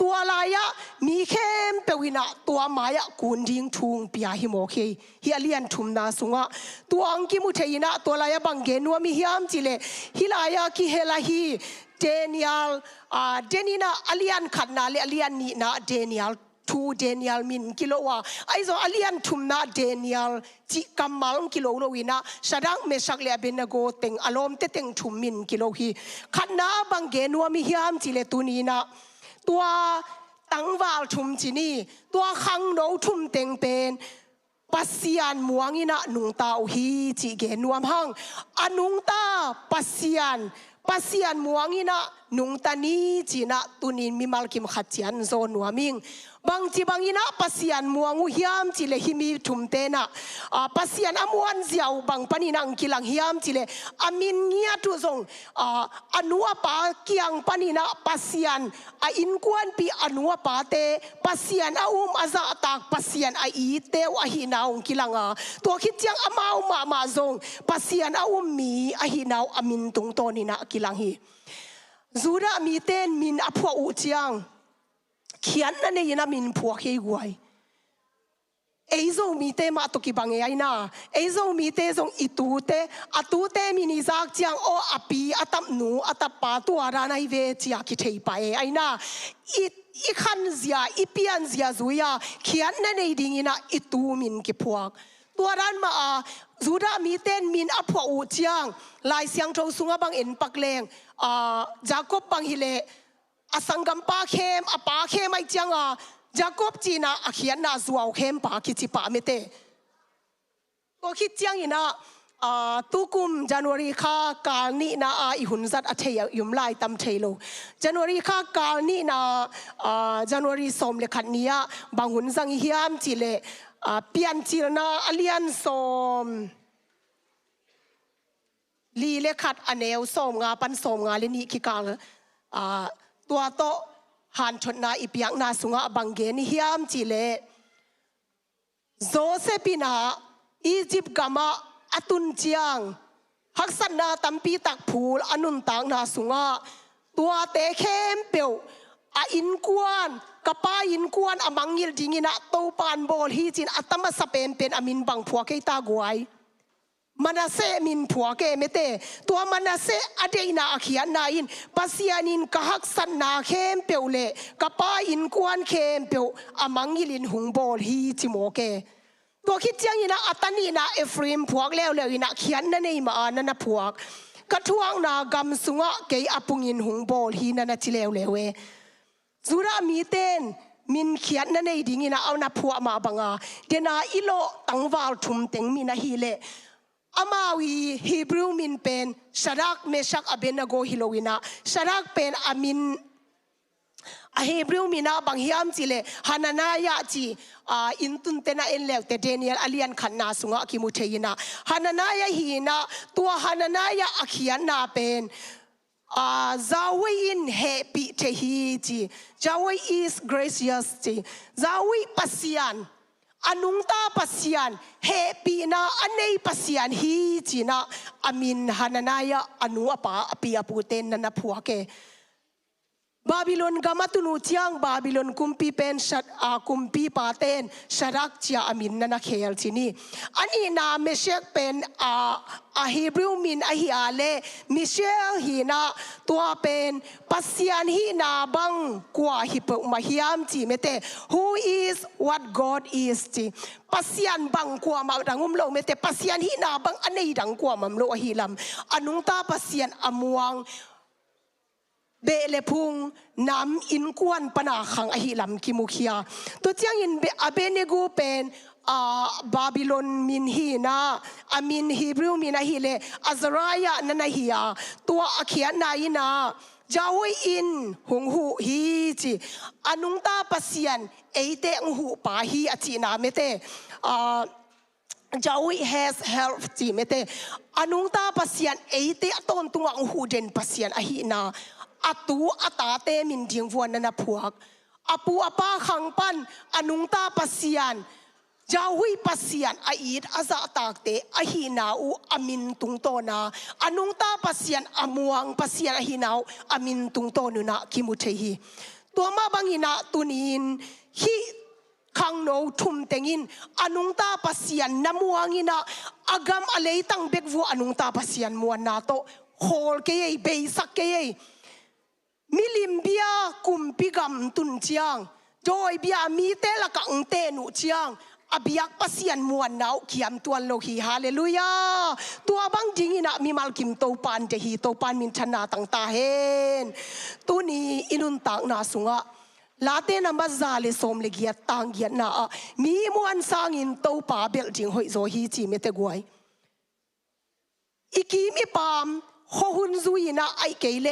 ตัวลายะมีเข้มเปวินะตัวมายะกุนดิงทุงปียหิโมเคฮิอเลียนทุมนาสุงะตัวอังกิมุเทยินะตัวลายะบังเกนัวมีฮิมจิเลฮิลายะกิเฮลาฮีเดเนียลเดนินะอเลียนขัดนาเลอเลียนนีนะเดเนียลทูเดเนียลมินกิโลวะไอโซอเลียนทุมนาเดเนียลจิกัมมัลกิโลโลวินะชาดังเมชักเลเบนโกเต็งอารมณ์เต็งทุมมินกิโลฮีขัดนาบังเกนัวมีฮิมจิเลตุนีนะตัวตั้งวาลทุมจีนี่ตัวขังโนทุมเต็งเป็นปัสยานมัวงินะนุงตาอุฮีจีเกนวมหังอนุงตาปัสยานมัวงินะนุงตานีจีนะตุนินมิมัลกิมขัดเจียนโซนัวมิงบางจีบางอินะปัสยานมัวงูฮิมจีเลฮิมีทุมเตนะปัสยานอมวันเจียวบางปนินังกิลังฮิมจีเลอามินเงียตุซงอนุวปาเกียงปนินะปัสยานอินกวนปีอนุวปาเตปัสยานอาซาตากปัสยานอีเตวหินาวกิลังตัวคิดจังอมาวมาซงปัสยานมีอหินาวอามินตุงโตนินะกิลังฮีจูดามีเตนมินอภัวอุจังเขียนนั่นเองนะมินผัวเฮกวยเอโซมีเตมาตุกิบังเอยนะเอโซมีเตซงอิตูเตอตูเตมินิซักจังโออปีอตับหนูอตับปาตัวรานาเวจียคิเทไปไอนะอีขันเสียอีเปียนเสียซุยาเขียนนั่นเองดิ่งนะอิตูมินกิพวกตัวร้านมาจูดามีเตนมินอภัวอุจังลายเสียงโจสุงบังเอ็นปักเลงจาคอบบังฮิเลอสังกัมปาเข้มอปาเข้มไม่จังจาคอบจีน่าอขียนน่าจัวเข้มปาคิจิปาเมเตก็คิดจังอินะตุกุมจันวารีข้ากาลนี่นะอีหุ่นจัดอัฐยยุมไลตำเทโลจันวารีข้ากาลนี่นะจันวารีสมเลขันนี้บางหุ่นจังฮิมจิเลเปลี่ยนจิลนาอเลียนสมลีเลขัดอเนวสมงาปันสมงาเลนี่คิกาลตัวโตหันชนนาอีเปียกนาสุงะบังเกนฮิมจิเลโจเซปินาอียิปต์กามาอตุนเจียงฮักสันนาตัมปีตักผูลอนุนตังนาสุงะตัวเตเข้มเปียวอินกวนกะป้าอินกวนอมังยิลดิงินะโตปานบอลฮีจินอัตมาสเปนเป็นอามินบังผัวเกตากวยมานาเซมินผัวเกเมเตตัวมานาเซอเดนาอขียนนาอินปัสยานินกะฮักสันนาเข้มเปียวเลกะป้าอินกวนเข้มเปียวอมังยิลินหุงบอลฮีจิโมเกตัวคิดจังอินะอัตนีนาเอฟริมผัวแล้วอินะเขียนนั่นเองมานันนะผัวกระทวงนากำสุงะเกยอปุงินหุงบอลฮีนันนะจิเลวเลวจูรามีเตนมินเขียนนั่นเองดิ่งอินะเอานาผัวมาบังเดนาอิโลตังวาลทุมเต็งมินะฮีเลอามาวีฮีบรูมินเป็นชารักเมชักอเบนโกฮิโลวินาชารักเป็นอามินฮีบรูมินาบางฮิมจิเลฮานานายาจีอินตุนเตนะเอ็นเลวเตเดเนียลอเลียนขันนาสุงะกิมุเทยินาฮานานายาฮีนาตัวฮานานายาอขียนนาเป็นจาวินเฮปิเทฮีจีจาวิ is gracious จีจาวิปัสยานอนุงตาปัสยานเฮปีนาอันในปัสยานฮีจีนาอามินฮานานายาอนุอปาอปีอปูเตนนันผัวเกบาบิลอนกามาตุนุเจียงบาบิลอนคุมปีเป็นคุมปีปาเตนชรักเจียอามินนันเคลจีนีอันนี้นาเมเชกเป็นฮีบรูมินฮีอาเลมิเชลฮีนาตัวเป็นปัสยานฮีนาบังกว่าฮิปมาฮิยามจีเมเต who is what God is จีปัสยานบังกว่ามาดังุมโลเมเตปัสยานฮีนาบังอันนี้ดังกว่ามัมโลฮิลัมอนุงตาปัสยานอมวงเบเลพุงน้ำอินกวนปนาขังอหิลัมกิมุขียตัวเจียงอินอเบเนกูเป็นบาบิลอนมินฮีนาอามินฮีบรูมินฮีเลอัซรายะนันฮียาตัวอขียนายนาจาวอินหงหูฮีจีอนุงตาปัสยันเอเตงหูปาฮีอจีนาเมเตจาวิ has health จีเมเตอนุงตาปัสยันเอเตต้นตัวหูเดนปัสยันอหินาอตูอตาเตมินเทียงวันนันพวกอปูอปาขังปันอนุงตาปัสยันจาวิปัสยันอีดอาซาตากเตอหินาอูอามินตุงโตนาอนุงตาปัสยันอมวงปัสยันอหินาอูอามินตุงโตนุนะคิมุเทฮี ตัวมาบังอินะตุนินฮิขังโนทุมเตงินอนุงตาปัสยันนมัวงินะอากามอะไรตั้งเบกวัวอนุงตาปัสยันมวนนาโตโฮลเกยเบย์สักเกยมิลิมเบียกุมปิกัมตุนเชียงโดยเบียมีเตละกังเตนุเชียงอบิยักปัสยันมวนนาวเขียมตัวโลกีฮาเลลูยาตัวบังจิงินะมีมัลกิมโตปานเจฮีโตปานมินชนะตั้งตาเฮนตัวนี้อินุนตังนาสุงะลาเตนมาซาเลสมเลกียตังเกียนามีมวนสางอินโตปาเบลจิงหอยโซฮีจีเมเตกวยอีกีมีปามโฮฮุนซุยนะไอเกเล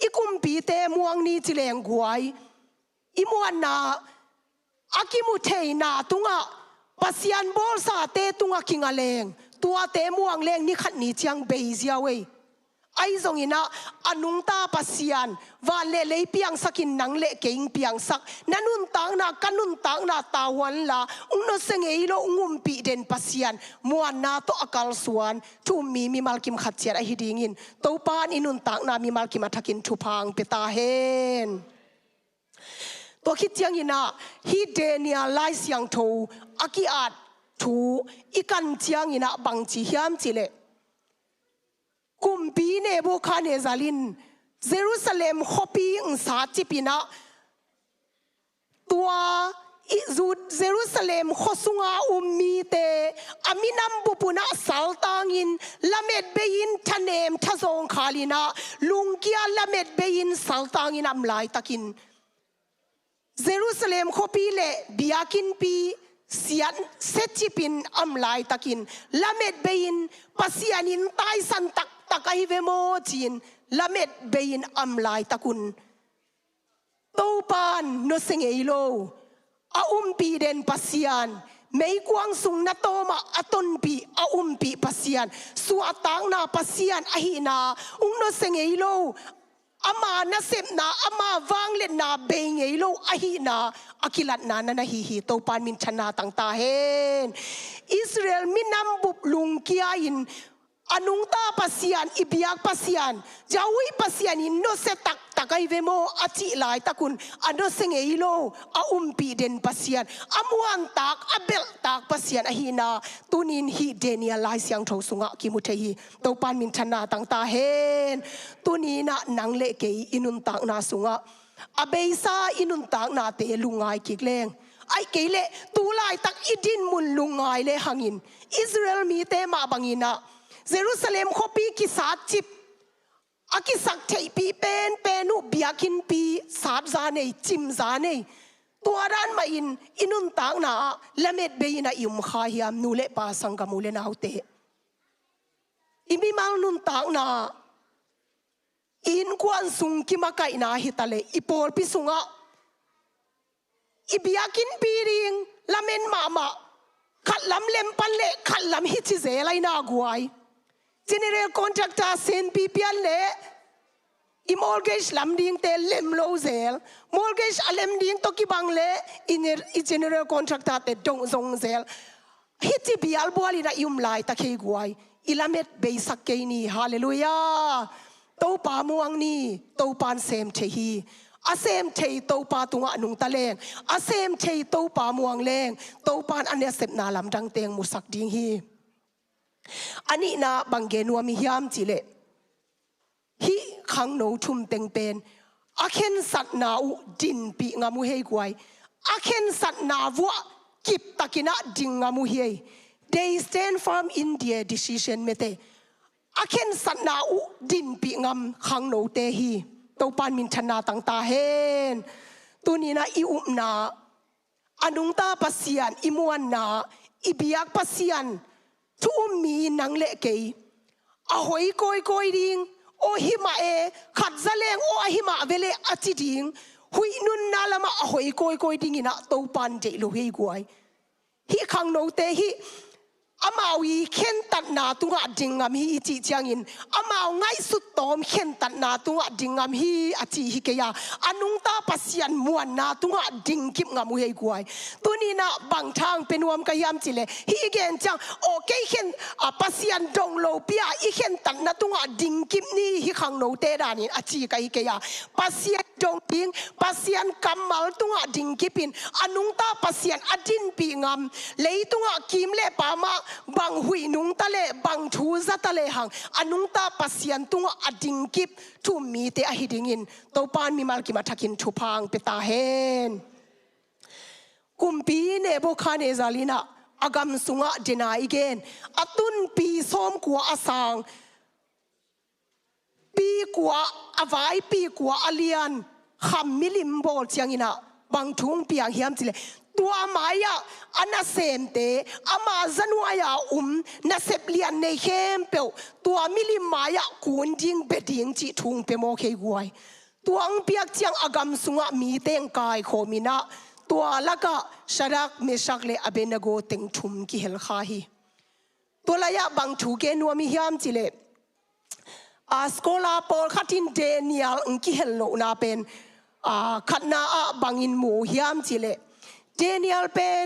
อีกุมปีเตมวงนี้จิเลงกวยอีมวนนาอากิมุเทนาตุงะปัสยันบอลซาเตตุงะคิงาเลงตัวเตมวงเลงนี่ขัดนี่เจียงเบย์เซียเวไอซงอินะอนุงตาปัสยันวันเล่เล่เปียงสักินนังเล่เก่งเปียงสักนันุนตังนากันุนตังนาตาวันละอุนเสงเอโลงุมปีเดนปัสยันมวนนาโตอากาลสวนทุมมีมัลกิมขัดเจียไอฮิดิงินโตปานอินุนตังนามีมัลกิมทักินทุพังเปตาเฮนตัวคิดเจียงอินะฮิเดเนียไลเสียงโทอากิอาดทูอีกันเจียงอินะบังจีฮิมจิเลกุมปีเนโบคาเนซาลินเยรูซาเล็มฮอปีอุสาจิปินะตัวจูดเยรูซาเล็มฮอสุงามีเตอามินัมบุปุนะสัลตังินละเม็ดเบยินทะเนมทะซงคาลินะลุงกิอาละเม็ดเบยินสัลตังินอัมไลตะกินเยรูซาเล็มฮอปีเลบิอากินปีเสียนเซจิปินอัมไลตะกินละเม็ดเบยินปัสยานินไตสันตักตะไคเวโมจินละเม็ดเบยินอัมไลตะกุนโตปานโนเซงเอโลอาปีเดนปัสยานไม่กวางสุงนาโตมาอตนปีอาปีปัสยานสัวตังนาปัสยานอหินาโนเซงเอโลอามานาเซมนาอามาวังเลนาเบงเอโลอหินาอากิลัดนานาฮิโตปานมินชนะตังตาเฮนอิสราเอลมินัมบุบลุงกิอาอินอนุงตาปัสยันอิบิยักปัสยันจาวิปัสยันอินโนเซตักตะไคเวโมอาจิไลตะกุนอันโนเซงเอโลอาปีเดนปัสยันอามวันตักอเบลตักปัสยันอหินาตุนินฮิเดเนียไลเสียงโทสุงะกิมุเทฮีโตปานมินชนะตังตาเฮนตุนีนะนังเลเกยอินุนตักนาสุงะอเบยซาอินุนตักนาเตลุงไงกิกเลงไอเกเลตูไลตักอิดินมุนลุงไงเลหังอินอิสราเอลมีเตมาบังอินะเยรูซาเล็มขบีกิสาจิบอากิสักเทปีเป็นนุบิอากินปีสาดจานเนจิมจานเนตัวด้านมาอินุนตังนาละเม็ดเบยินาอิมขาฮิยามนูเลปาสังกามูเลนาอุเตอิมิมังนุนตังนาอินกวนสุงกิมาไกนาฮิตาเลอิปอลปิสุงะอิบิอากินปีริงละเม็นมาขัดลำเล็มปันเละขัดลำฮิจิเซไลนากวย General contractor sen pipian le I mortgage lam ding te lem lo zel mortgage alem ding to ki bang le I general contractor te dong zong zel hiti bial boali na yum lai ta ke guai ilamet be sak ke ni hallelujah to pa muang ni to pan sem the hi asem thei to pa tunga nung ta leng asem thei to pa muang leng to pan ane sep na lam dang teng musak ding hi ani na banggenua mi hiam chile hi khang no thum teng pen akhen sat na u din pi ngamu hei kwai akhen sat na wa kip takina ding ngamu hei they stand firm in their decision mete akhen sat na u din pi ngam khang no te hi to pan min thana tang ta hen tunina I na anung ta pasian imuan na ibiak pasian tu mi nang le kei a hoi koi ding o hima e khat zaleng o hima vele achi ding hui nun na lama a hoi koi ding ina to pan je lo hei guai hi khang no te hi อามาวีเข็นตัดนาตุงะดิงามฮีจีเจียงอินอามาไงสุดตอมเข็นตัดนาตุงะดิงามฮีอาจีฮิเกียอนุงตาปัสยันมวนนาตุงะดิงกิบงามุเฮกวยตัวนี้นะบางทางเป็นวมกยามจิเลฮีเกนจังโอเคเข็นปัสยันดงโลเปียอีเข็นตัดนาตุงะดิงกิบนี่ฮิขังโนเตดานินอาจีกฮิเกียปัสยันดงดิงปัสยันกัมมัลตุงะดิงกิบินอนุงตาปัสยันอดินปีงามเลยตุงะกิมเลปามาบางหุยนุงตะเลบางทูซะตะเลหังอนุงตาปัสยันตุงอดิงกิบทุมีเตอหิดิงินโตปานมีมัลกิมาทักินทุพังเปตาเฮนกุมปีเนโบคาเนซาลินาอากามสุงะเจนาอีเกนอตุนปีส้มกัวอาสังปีกัวอวายปีกัวอเลียนขำมิลิมโบเจียงอินะบางทุ่งเปียงเฮียมจิเลตัวมายาอันน่ะเซมเตอามาจันวายาน่ะเซปเลียนในเข้มเปียวตัวมิลิมายากุนดิงเบดิงจิทุงเปโมเคกวยตัวอังเปียกเจียงอากามสุงะมีเตงกายโคมินะตัวละก็ชรักเมชักเลอเบนโกเต็งทุมกิเฮลคาฮีตัวละยะบางทูเกนัวมิฮิมจิเลสกอลาปอลขัดินเดเนียลกิเฮลโลนาเป็นขัดนาบังอินหมูฮิมจิเลเดเนียลเป็น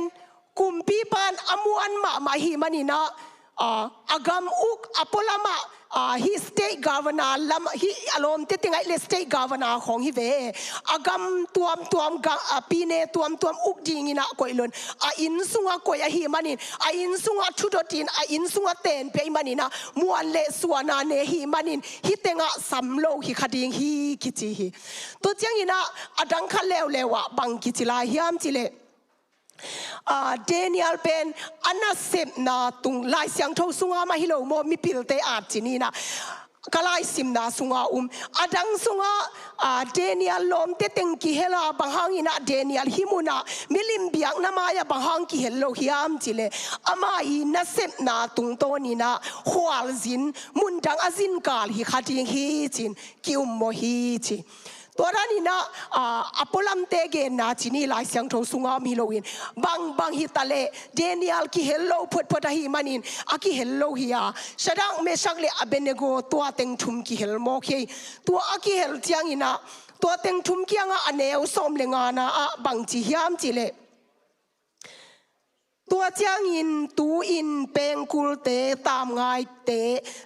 กุมปีปันอมวนมาฮิมันินะอากามอุกอปอลามาฮิสเตทกาฟนาลามฮิอารมณ์เตติงไอเลสเตทกาฟนาของฮิเวอากามตัวมปีเนตัวมอุกดิงินะกอยลนอินสุงะกอยฮิมันินอินสุงะชุดตินอินสุงะเตนเปยมันินะมวนเลสวนาเนฮิมันินฮิเตงะสัมโลฮิคดิงฮิกิจิฮิตัวเจียงอินะอดังคัเลวเลวะบังกิจิลาฮิมจิเลเดนิเอลเป็นอันน่ะเสพนาตุงลายเสียงทงสุงามาฮิโลโมมีพิลเตอาจินีนะกลายสิมนาสุงาอดังสุงาเดนิเอลลมเตติงกิเฮลาบางฮังอินะเดนิเอลฮิมุนะมิลิมเบียงนามายาบางฮังกิเฮลโลฮิอามจิเลอามาอีน่ะเสพนาตุงโตนีนะขวาลจินมุนดังอจินกาลฮิคาดิงฮิจินกิอุมโมฮิจิตัวนั้นนี่นะอพอลัมเตเกนนะจีนี่ลายเสียงทงสุงามิโลวินบางฮิตาเลเดนิเอลกิเฮลโลพุทธฮิมันินอากิเฮลโลฮิยาชะดังเมชักเลอเบเนโกตัวเต็งทุมกิเฮลโมเคตัวอากิเฮลเจียงอินะตัวเต็งทุมกิยังอันเนวสมเลงานะบางจีฮิมจิเลตัวเจียงอินตูอินเปงกุลเตตามง่ายเต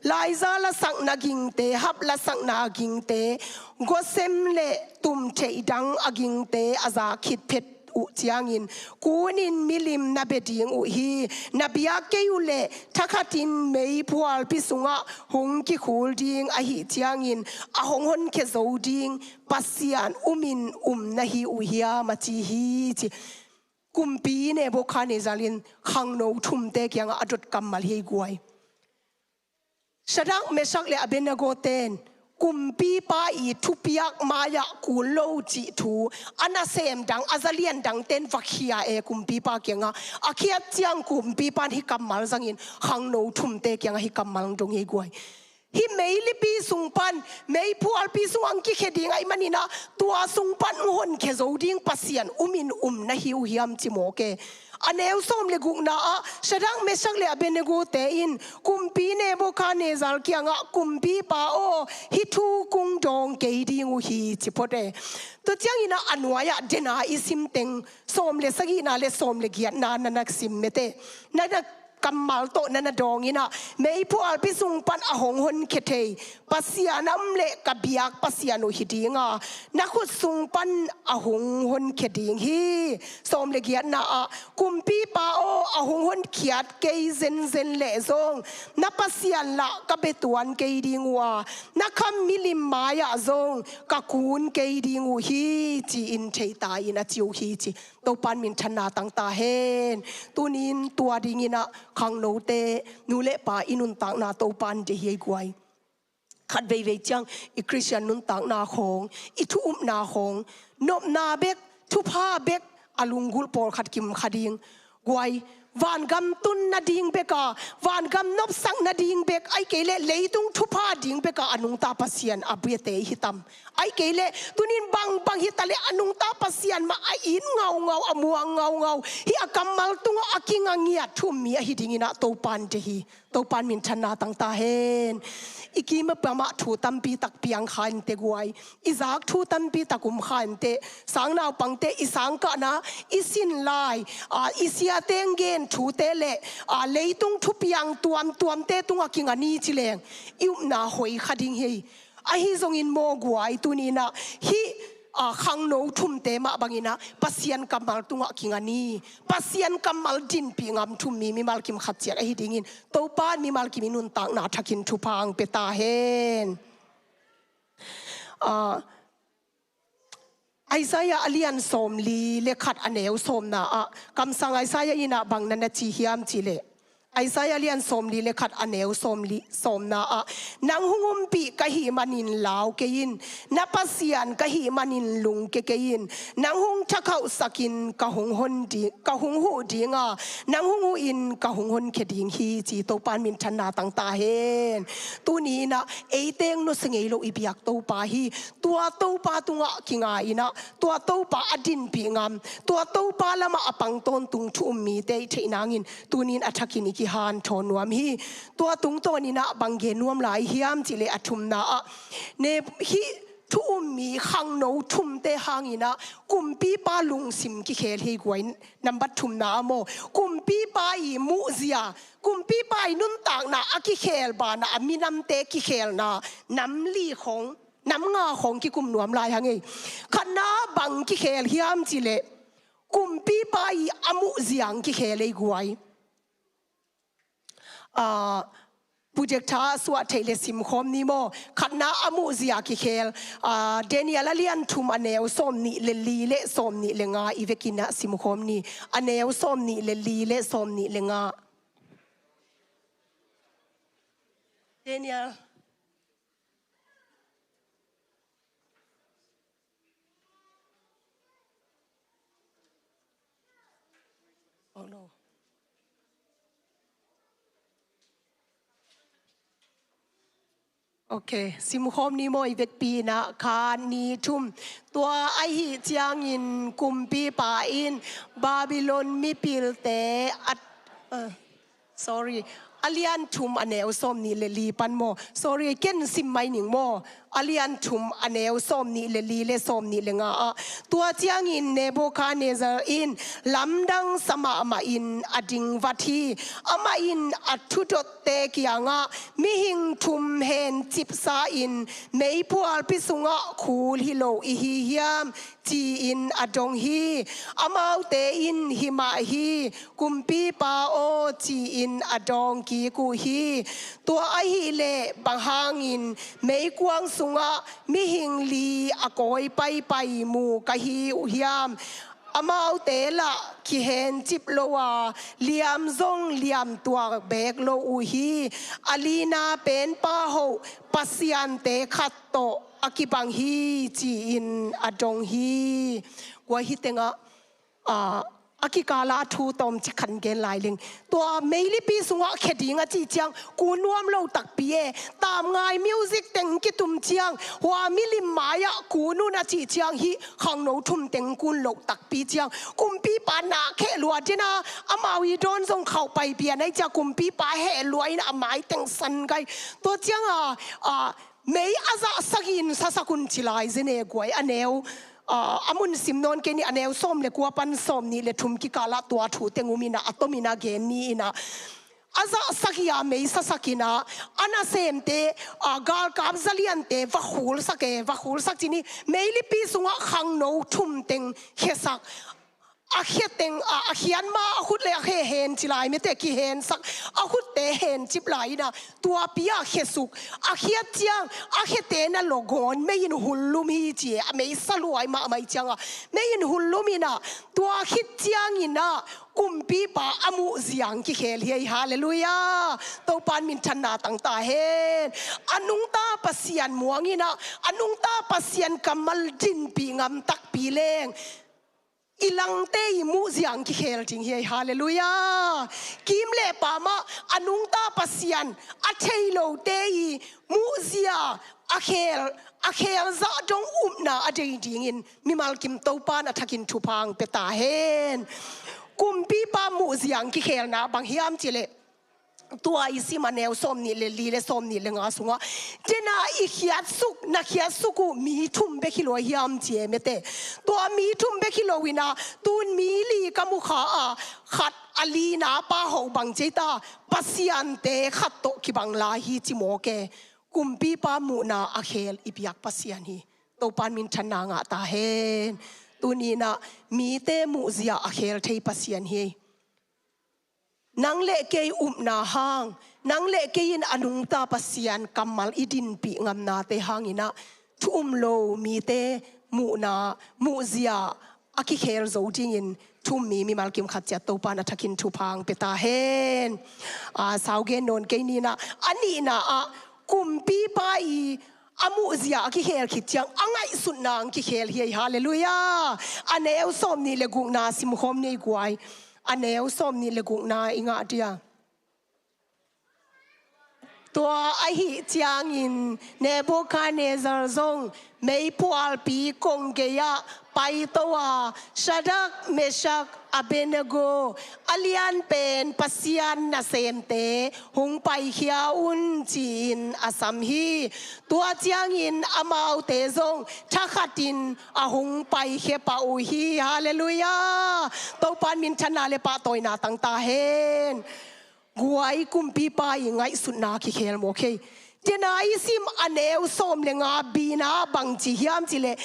ลายซาละสักนากิงเตฮับละสักนากิงเตก็เซมเลตุมเชดังอากิงเตอาซาคิดเพชอุเจียงอินกูนินมิลิมนาเบดิงอุฮีนาบิยาเกยุเลทักตินเมย์พัวลพิสุงะหงกิคูลดิงอาฮิเจียงอินอาหงฮนเคโซดิงปัสยานมินนาฮิอุฮียามาจีฮีจิกุมปีเนโบคาเนซาลินขังโนทุมเตกยังอดุดกัมมัลเฮกวยชดังเมชักเลอเบนโกเตนกุมปีป้าอีทุพิยักมายากูโลจิทูอันน่ะเซมดังอาซาเลียนดังเตนฟักฮียกุมปีป้าเกียงอาเคียเจียงกุมปีปานฮิกัมมัลสังอินขังโนทุมเตกยังฮิกัมมัลดงเฮกวยฮิเมย์ลิปีสุงปันเมย์พัวปีสุงอังกิเคดิงไอมันนี่นะตัวสุงปันหุ่นเคโซดิงปัสยันมินนะฮิวฮิมจิโมเกอันเอวส้มเลกุกนาชะดังเมชักเลอเบเนโกเตอินกุมปีเนโบคาเนซัลเกียงกุมปีปาโอฮิทูกุงดงเกดิงอุฮีจิพอเตตัวเจียงอินะอันวายะเดนาอิซิมเต็งส้มเลสกีนาเลส้มเลเกียนานักซิมเมเตนักกัมมัลโตนันดองอินะเมย์พัวพิสุงปันอหงหนเคเทปัสยานัมเลกบิยักปัสยานุฮิดิงนักขุดสุงปันอหงหนเคดิงฮีสมเลเกียนากุมปีปาโออหงหนเขียดเกยเซนเลซงนับปัสยานละกับเบตวนเกยดิงวานักคำมิลิมมายาซงกักูนเกยดิงอูฮีจีอินเทตาอินะจิวฮีจีตัวปันมินชนะตั้งตาเฮนตัวนินตัวดิงินะขังโนเตนูเลปาอินุนตังนาโตปันเจเฮกวยขัดเวจังอีคริสเตียนนุนตังนาคงอีทุมนาคงนบนาเบกทุพาเบกอลุงกุลปอลขัดกิมขัดิงกวย วันกำตุนนาดิงเบกาวันกำนบสังนาดิงเบกไอเกเลเลยตุงทุพาดิงเบกาอนุงตาปัสยันอภิเตหิตัมไอเกเลตุนินบังฮิตาเลอนุงตาปัสยันมาไออินเงาอมัวเงาฮิอากำมัลตุงอากิงเงียทุมมีอหิดิงินะโตปันเดฮีโตปันมินชนะตั้งตาเฮนอีกีมาประมาทูตัมปีตักเปียงขันเตกวยอีจากทูตัมปีตักุมขันเตสังนาวปังเตอีสังกะนะอีสินไลอีเสียเตงเกนทูเตเลเลยตุงทุเปียงตัวมเตตุงอากิงานีจิเลงอิวนาหอยขดิงเฮไอฮิซงอินโมกวยตุนีนะฮิขังโนทุมเตมาบังินะปัสยันกัมมัลตุงกิงานีปัสยันกัมมัลดินปีงามทุมมีมัลกิมขัดเจียไอฮิดิงินโตปานมีมัลกิมินุนตังนาทักินทุพังเปตาเฮนไอซายาอเลียนสมลีเลขัดอเนวสมนะคำสั่งไอซายาอินะบังนันจีฮิยามจิเลไอซายาเลียนสมลีเลขัดอเนวสมนะนังหุงปีกะหิมันินลาวเกยินนับปัสยันกะหิมันินลุงเกยินนังหุงชักเขาสกินกะหุงหนดีกะหุงหูดีงานังหุงอินกะหุงหนเขดิงฮีจีโตปานมินชนะตั้งตาเฮนตัวนี้นะเอเตงนุสเงยโลอิบิยักโตปาฮีตัวโตปาตุงะกิงาอินะตัวโตปาอดินปีงามตัวโตปาละมาอปังตนตุงชุมมีเตเทนางอินตัวนี้อัฐกินิกิฮานทอนวมฮีตัวตุงตัวนี้นะบังเกนวมหลายฮิยามจิเลอทุมนะเนฮีทุมมีขังโนทุมเตหางินะกุมปีปาลุงสิมกิเคลฮีกวยนับบัตทุมนะโมกุมปีปาอีมุเซียกุมปีปานุนตากนะอกิเคลบานะมีน้ำเตกิเคลนะน้ำลีของน้ำงาของกิกุมนวมลายหางไงขณะบังกิเคลฮิยามจิเลกุมปีปาอีอมุเซียงกิเคลฮีกวยโปรเจกต์ท้าสวัสดิ์เลสิมคอมนิโมขันนาอมุเซียกิเคลเดนิเอลเลียนทุมอเนวสมนิเลลีเลสมนิเลงาอีเวกินะสิมคอมนีอเนวสมนิเลลีเลสมนิเลงาเดนิเอลโอ้โนโอเคสิมคอมนิโมอีเวกปีนะคานีทุมตัวไอฮิจางอินกุมปีปาอินบาบิโลนมิปิลเตอัดsorry อเลียนทุมอเนวสมนี่เลลีปันโม sorry เกนซิมไม่หนิงโมอเลียนทุมอเนวสมนี่เลลีเลสมนี่เลงาตัวจางอินเนโบคาเนเซอร์อินลำดังสมามาอินอดิงวัตีอามาอินอัตุดเตกิยังะมิหิงทุมเฮนจิบซาอินเมย์พัวพิสุงะคูลฮิโลอิฮิยามจีอินอดงฮีอามาเตอินฮิมาฮีกุมปีปาโอจีอินอดงกีกูฮีตัวไอฮิเลบังฮางินเมย์กวางสุงะมิหิงลีอากอยไปมูกะฮีอุยามอามาเตละขี้เห็นจิบโลวาเลียมซงเลียมตัวเบกโลอุฮีอาลีนาเป็นป้าโฮปัสยันเตขัดโตอากิบังฮีจีอินอดงฮีกว่าฮิเตงะอากิกาลาทูตอมจิขันเกนลายลิงตัวเมลิปีสุงะเขดิงะจีเจียงกูนวมโลตักปีเอตามงายมิวสิกเต็งกิตุมเจียงหัวมิลิมมายะกูนูนะจีเจียงฮีขังโนทุมเต็งกุนโลตักปีเจียงกุมปีปานาเขลัวเจนะอามาวีโดนส่งเข้าไปเปียในจากกุมปีปาเฮลวยนะหมายเต็งสันไกตัวเจียงไม่อาซาสักินสักกุนจิลายเจเนกวยอเนวอามุนสิมนนเกนี่อเนวส้มเลกัวปันส้มนี่เลทุมกิกาลาตัวถูเตงูมินะอัตมินะเกนี่นะอาซาสักยาไม่สักนะอานาเซมเตกาลกาบซาลียนเตวักฮูลสักจีนี่ไม่ลิปีสุงะขังโนทุมเต็งเฮสักอาเขียเต็งอาเขียนมาอาคุดเลยอาเห็นจิลายไม่แต่กี่เห็นสักอาคุดเตเห็นจิบไหลนะตัวปีอาเขียสุกอาเขียเจียงอาเขียเตนั่นโลกอนไม่ยินหุ่นลุมีเจียไม่สลวยมาไม่จังไม่ยินหุ่นลุมีนะตัวคิดเจียงอินะกุมปีปาอมุเสียงกิเคลเฮียฮาเลลูยาตัวปานมินชนะตั้งตาเห็นอนุงตาปัสยันมัวงินะอนุงตาปัสยันกำมัลจินปีงามตักปีเลง ilang te mu ziang ki khel ting hi hallelujah kim le pa ma anung ta pasian a thailo te i mu zia a khel za dong na a dei ding in mimal kim to pan athakin thupang peta hen kumpi pa mu ziang ki khel na bang hiam chile tua isi maneu som ni le li le som ni le nga sunga tena I khiat suku mi thum be khilo hiam che mete to mi thum be khilo wina tun mi li kamu kha a khat ali na pa ho bang cheta pasian te khat to ki bang la hi chi mo ke kumpi pa mu na a khel ipiak pasian hi to pan min thana nga ta hen tuni na mi te mu zia a khel thei pasian hi nang le ke na hang nang le ke in anung ta pasian kamal idin pi ngam na te hangina lo mi te mu na mu zia aki khel zo ding in mi mal kim khat cha to pa na thakin thu phang peta hen a sauge non ke ni na ani na a kumpi pa I amu zia ki khel khit chang angai sun nang ki khel hi hallelujah aneu som ni le gung na sim khom nei guai aneu som ni le gung na inga dia tua a hi chiang in Nebuchadnezzar zong mei pual pi kong ge ya pai towa Shadrach Meshach Abednego alian pen pasian na semte hung pai khia un chin asam hi tua chiang in amau te zong thakhatin a hung pai khe pa u hi hallelujah to pan min chana le pa toina tang ta hen guai kumpi pa ingai sunna ki khel mo ke tenai sim aneu som le nga bina bang chi hiam chi le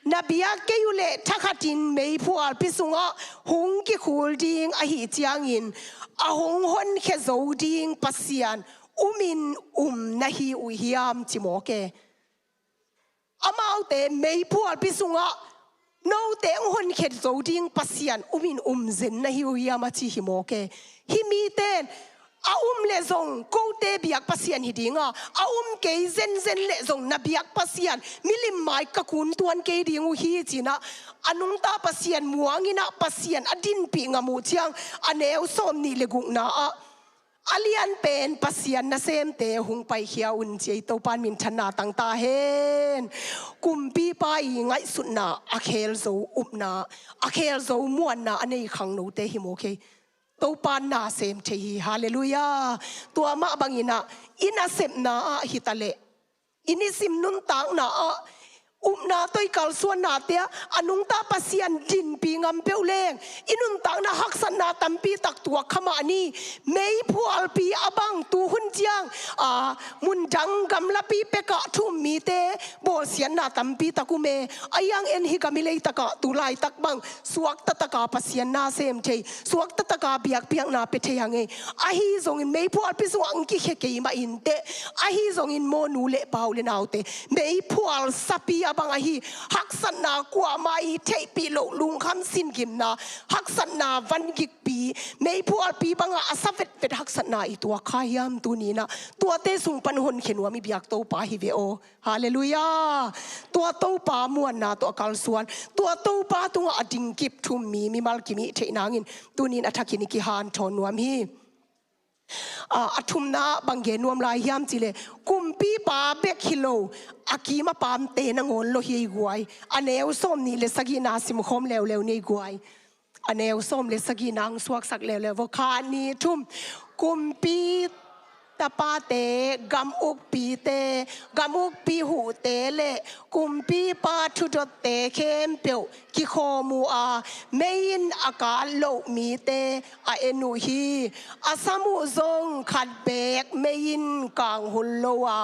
nabia ke yule thakhatin mei phual pisunga hung ki khul ding a hi chiang in a hung hon khe zo ding pasian umin na hi u hiam chi mo ke amau te mei phual pisunga no te hon khe zo ding pasian umin zen na hi u hiam a chi hi mo ke hi mi ten a le zong ko te biak pasian hidinga a ke zen le zong na biak pasian milim mai ka kun tuan ke dingu hi china anung ta pasian muangina pasian adin pi ngamu chiang aneu som ni le gung na a alian pen pasian na sem te hung pai khia un chei to pan min thana tang ta hen kumpi pai ngai sunna a khel zo upna a khel zo muan na anei khang no te hi mo ke to pan na sem the hallelujah tua ma bangina ina sem na hitale inisim nun tang na na toy kal suan na te anung ta pasian din pi ngam peuleng inun tang na haksan na tampi tak tua khama ni mei phual pi abang tu hun chiang mun dang gam la pi pe ka thu mi te bol sian na tampi takume ayang en hi kamilei taka tu lai tak bang suak ta taka pasian na sem thei suak ta taka biak piang na pe thei hange a hi zong in mei phual pi suang ki khe ke ma in te a hi zong in mo nu le pau le naute mei phual sapi abang a hi haksan na kwa mai thei pi lo lung kham sin gim na haksan na van gik pi mei phual pi banga asavet vet haksan na I tua khayam tu ni na tua te sung pan hon khenwa mi biak to pa hi ve o hallelujah tua to pa muan na to kal suan tua to pa tunga ading kip thum mi mal kimi thei nangin tunin athakini ki han thon nuam hi athum na bangge nuam lai hiam chile kumpi pa bek hilo akima pam te na ngon lo hi guai aneu som ni le sagi na sim khom lew nei guai aneu som le sagi nang suak sak lew vo kha ni thum kumpi tapa te gam uk pi hu te le kumpi pa thu dot te khem peu ki khomu a mein aka lo mi te a enu hi asamu zong khat bek mein kang hul lo a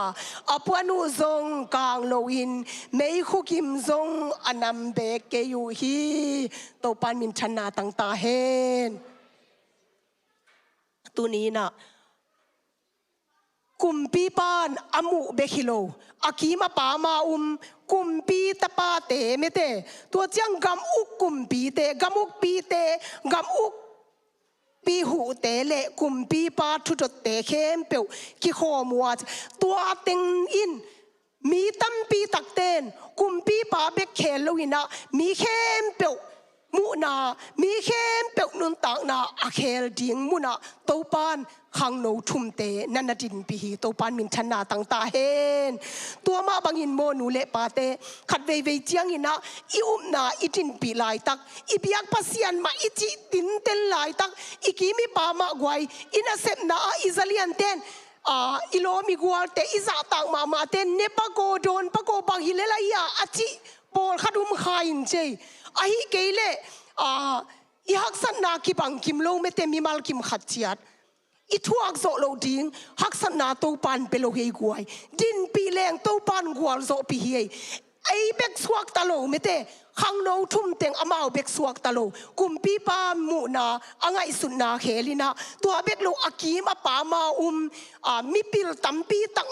apanu zong kang lo in mei khukim zong anam bek ke yu hi to pan min thana tang ta hen tu ni na kumpi pan amu bekhilo akima pa ma kumpi tapa te mete to chang gam uk kumpi te gamuk pi te gam uk pi hu te le kumpi pa thu te khem pe ki khomwa to teng in mi tam pi tak ten kumpi pa be khelo ina mi khem pe มุนามีเข้มเปกนุนตากนาอาเคลดิ่งมุนาโตปานขังโนทุมเตนันดินปีโตปานมินชนาต่างตาเฮนตัวมาบังอินโมนูเลปาเตขัดเวเวเจียงอินะอิอุมนาอิจินปีลายตักอิบิยักปัสยันมาอิจิตินเตลลายตักอิกิมิปามากวยอินาเซมนาอิซาเลียนเตนอิโลมิกวาลเตอิซาตังมาเตนเนปะโกโดนปะโกบังฮิเลลายาอจิปอลขัดุมขายนเจอาฮิเกเลอิฮักสันนาคิบังคิมโลเมเตมิมัลคิมขัดเจียดอีทวกโซโลดิงฮักษณะโตปันเปโลเฮกวยดินปีแรงโตปันกวลโซปีเฮไอเบกสวกตะโลเมเตขังโนทุ่มเต็งอามาเบกสวกตะโลกุมปีปามูนาอ่างไอสุนาเฮลินาตัวเบกโลอากีมาปามามิปิลตัมปีตัง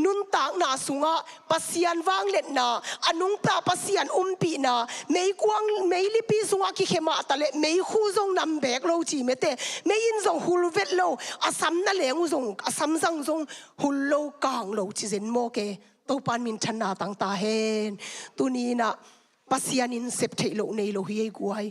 นุนตากนาสุงะปัสยันวางเล็ดนาอนุงปลาปัสยันปีนาไม่กวางไม่ลิปีสุงะกิเขมาตะเลไม่คู่ทรงนำแบกโลจีเมเตไม่ยินทรงหุลเวทโลอาซัมนั่นแหลงทรงอาซัมซังทรงหุลโลกางโลจีเซนโมเกโตปานมินชนะต่างตาเฮนตุนีนะปัสยันินเซปเทโลในโลเฮียกวย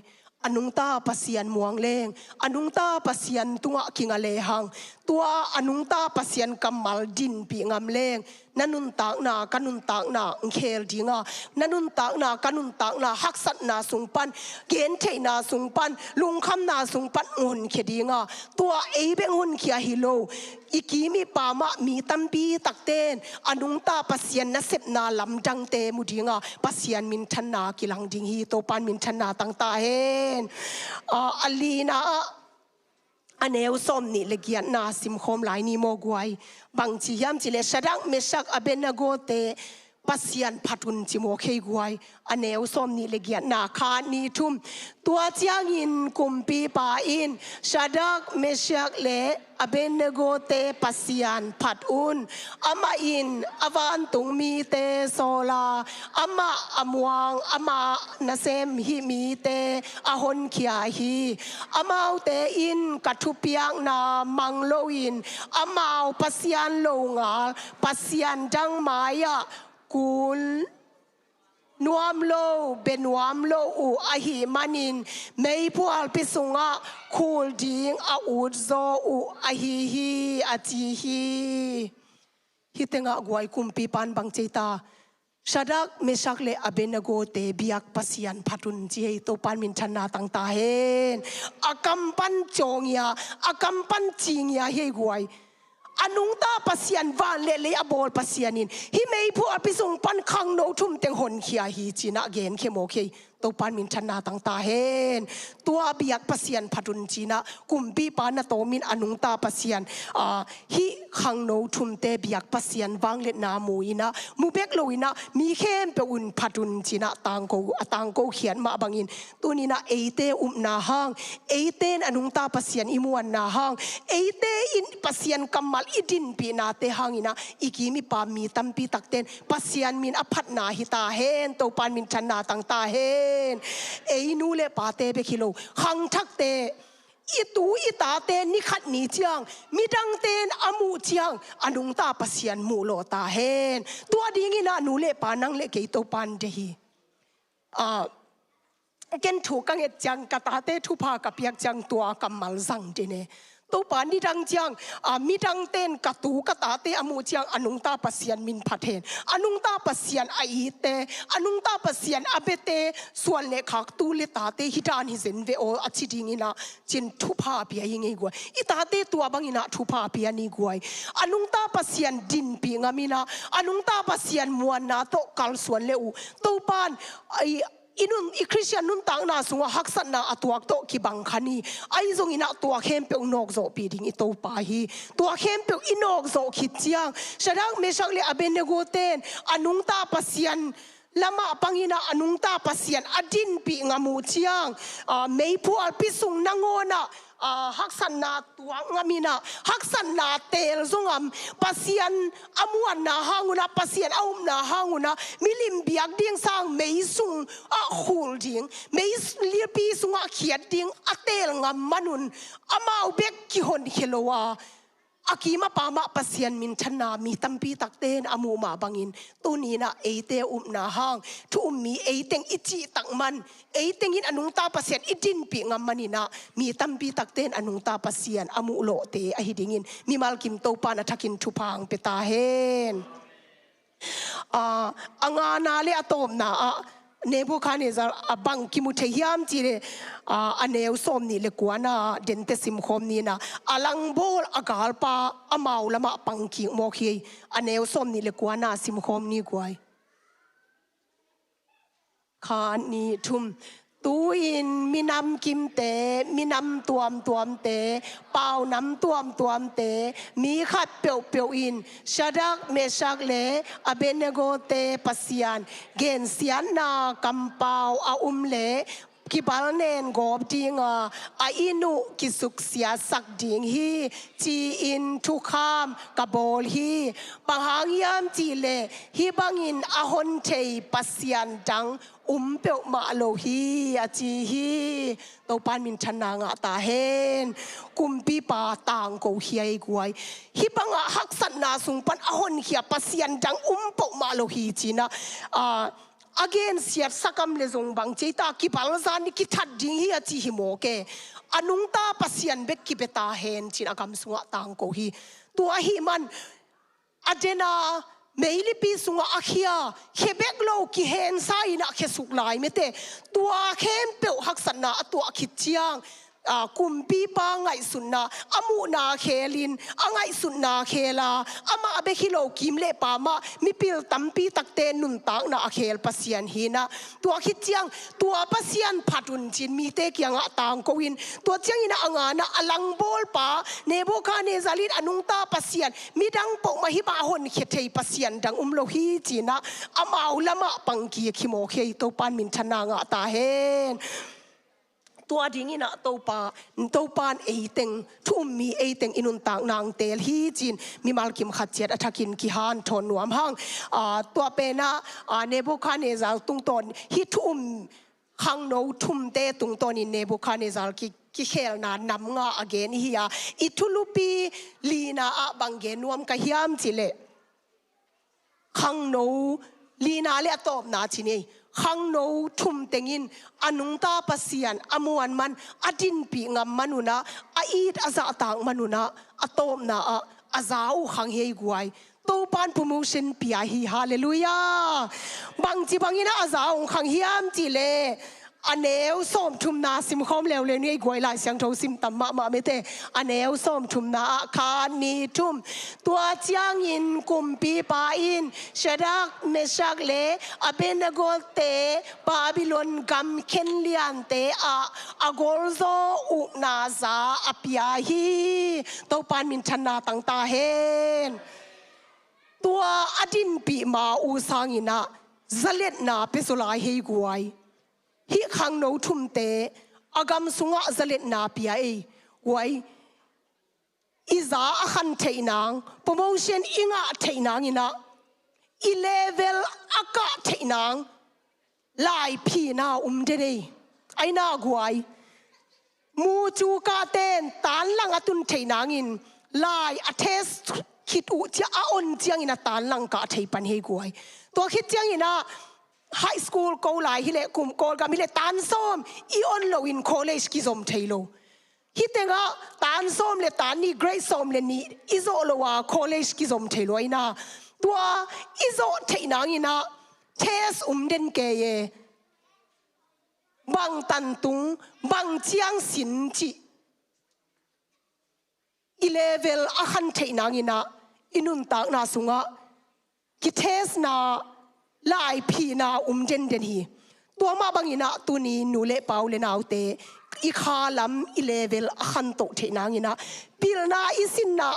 อนุงตาปัสยันมวงเลงอนุงตาปัสยันตุงะกิงะเลหังตัวอนุงตาปัสยันกัมมัลดินปีงามเลงนันุนตากนากันุนตากนาเคลดิงานันุนตากนากันุนตากนาฮักสัตนาสุงปันเกณฑ์เทนาสุงปันลุงคำนาสุงปันงุนเขดิงาตัวเอเบงุนเขียฮิโลอีกีมีปามะมีตัมปีตักเตนอนุงตาปัสยันนัเซปนาลำดังเตมุดิงาปัสยันมินชนากิลังดิงฮีโตปันมินชนาตั้งตาเฮนอลีนาอันเอวสมนี่เลกียนาสิมคมหลายนี่โมกวยบางทียามจิเลชดังเมชักอเบนโกเตปัสยันพัดุนจิโมเคกวยอันเอวสมนี่เลกียนาคานีทุมตัวเจียงอินกุมปีปาอินชดักเมชักเลอเบนโกเตปัสยันพัดอุนอามาอินอวันตุงมีเตโซลาอามาอมวงอามานาเซมฮิมีเตอาฮอนขียฮีอามาเตอินกัทุเปียงนามังโลอินอามาปัสยันโลงาปัสยันจังมายากุลนวมโลเบนวมโลอูอาหิมันินไม่พวลปิสุงะคูลดิงอาอูดโซอูอาหิฮีอาจีฮีฮิตงะกวยคุมปีปันบังเจตาชาดักเมชักเลอเบนโกเตบิยักปัสยันพัดุนจีโตปันมินชนะตั้งตาเฮนอากัมปันจงยาอากัมปันจิงยาเฮกวยอนุงตาปัสยันวันเลเลยอบอลปัสยันินฮิไม่พูดอภิสงปันขังโนทุ่มเต็งหนเขียฮีจีน่าเกนเคโมเคตัวปันมินชนะตั้งตาเฮนตัวเบียกปัสยันพัดุนจีน่ากุมปีปานโตมินอนุงตาปัสยันฮิขังโนทุ่มเตเบียกปัสยันวังเลนามูอินะมูเบกโลอินะมีเข้มเปอุนพัดุนจีน่าตังโกเขียนมาบังอินตัวนี้นะเอเตนาฮังเอเตนอนุงตาปัสยันอิมวนนาฮังเอเตอินปัสยันกัมมัลอิดินปีนาเตฮังอินะอีกีมีปามีตัมปีตักเตนปัสยันมินอภัตนาหิตาเฮนตัวปันมินชนะตั้งตาเฮเอนูเลปาเตเบคิโลขังทักเตอีตูอีตาเตนนิขัดนีเจียงมีดังเตนอมูเจียงอนุงตาปัสยันมูโลตาเฮนตัวดีงินะนูเลปานังเลเกตัวปันเดฮีเกนถูกกังเอจังกตาเตทุพากับเปียกจังตัวกัมมัลซังเดเนตัวปานิดังเจียงมีดังเต้นกตูกตาเตอมูเจียงอนุงตาปัสยันมินพัดเทนอนุงตาปัสยันไอเตอนุงตาปัสยันอเบเตส่วนเลขักตูเลตาเตฮิดานิเซนเวโออชิดิงินะจินทุพาเปียยิงไงกวยอิตาเตตัวบังอินะทุพาเปียนี่กวยอนุงตาปัสยันดินปีงามินะอนุงตาปัสยันมวนนาโตกัลส่วนเลอูตัวปานอินุนอีคริสเตียนนุนต่างนาสุงหักสันนาอตัวโตกิบังคันีไอซงอินาตัวเข้มเปียนอกโซปีดิงอิโตปาฮีตัวเข้มเปียนอกโซขิดเจียงฉะนั้นเมชักเลอเบนเนโกเตนอนุงตาปัสยันลามาปังอินาอนุงตาปัสยันอดินปีงามูเจียงไม่พูดพิสุงนางโอนะฮักสันนาตัวงามินะฮักสันนาเตลซงปัสยันอมวนนาฮังุนะปัสยันอุมนาฮังุนะมิลิมเบียกดิ่งสร้างไม่สุงคูลดิ่งไม่เลียปีสุงเขียดดิ่งเตลงามมนุนอามาอุเบกกิฮอนเฮโลวา aki ma pa ma pasian min thana mi tampi takten amu ma bangin tunina eite na hang thu mi eiteng ichi takman eiteng in anung ta pasian idin pi ngamanina mi tampi takten anung ta pasian amu lo te a hidingin mi malkim to pa na thakin thupang peta hen anga na le atom na Nebuchadnezzar abang kimuthe hiam chire aneu som ni le kuana dente sim khom ni na alang bol agal pa amau lama pangki mo khi aneu som ni le kuana sim khom ni kwai khan ni thum tuin minam kim te minam tuam te pau nam tuam te mi khat peu in shadak meshak le abenego te pasian gen sian na kampau a le kibal nen gob dinga a inu kisuk sia sak ding hi chi in thu kham kabol hi panghang yam chi le hi bangin ahon thei pasian dang pe ma lo hi a chi hi to pan min thana nga ta hen kumpi pa tang ko hiai guai hi banga hak sat na sung pan ahon hia pasian dang po ma lo hi china again siat sakam le zong bang cheita ki balzan ki that ding hi a chi hi mo ke anung ta pasian bek ki beta hen chin akam sunga tang ko hi tua hi man adena meili pi sunga akhia hebek lo ki hen sai na khesuk lai mete tua khem pe haksan na atua khichiang kumpi pa ngai sunna amu na khelin angai sunna khela ama abe khilo kimle pa ma mi pil tampi takte nun tak na khel pasian hina tua khichiang tua pasian phatun chin mi te kyanga tang ko in tua chiang ina anga na alang bol pa Nebuchadnezzar anung ta pasian midang po ma hi ba hon khethei pasian dang lo hi china ama ulama pangki khimo khei to pan min thana nga ta hen tua dingina topan eiteng thum mi eiteng inun tang nang tel hi chin mi malkim khatchet athakin ki han thon nuam hang tua pena Nebuchadnezzar tungton hi thum khang no thum te tungton in Nebuchadnezzar ki khel na nam nga again hi ya ithulupi lina a bangen nuam ka hiam chile khang no lina le atop na chini khang no thum tengin anung ta pasian amuan man adin pi ngam manuna a it aza tang manuna atom na azau khang hei guai to pan promotion pia hi hallelujah bang chi bangina azau khang hiam chi le aneu som thum na sim khom lew le ni goi lai siang tho sim tam ma me te aneu som thum na khan ni thum tua chiang in kumpi pa in shadak meshak le abenego te babylon gam ken lian te agolzo u na za apia hi to pan min thana tang ta hen tua adin pi ma u sangina zalet na pesolai hei guai hi khang no thum te agam sunga zalet na pia wai iza akhan theinang promotion inga theinang ina i level aka theinang lai phi na de aina guai mu chu ka ten tan lang atun theinang in lai athes khit u cha a on chiang ina tan lang ka thei pan he guai to khit chiang ina high school ko lai hi le kum ko ga mi le tan som I on lo in college ki zom thailo hi tenga tan som le tan ni grade som le ni izo lo wa college ki zom thailo ina tua izo theinang ina test den ke ye bang tan tung bang chiang sin chi I level a khan theinang ina inun tak na sunga ki test na lai phi na den hi tua ma bangina tu ni nu le pau le nau te I kha lam I level a khan to theinang ina pil na isin na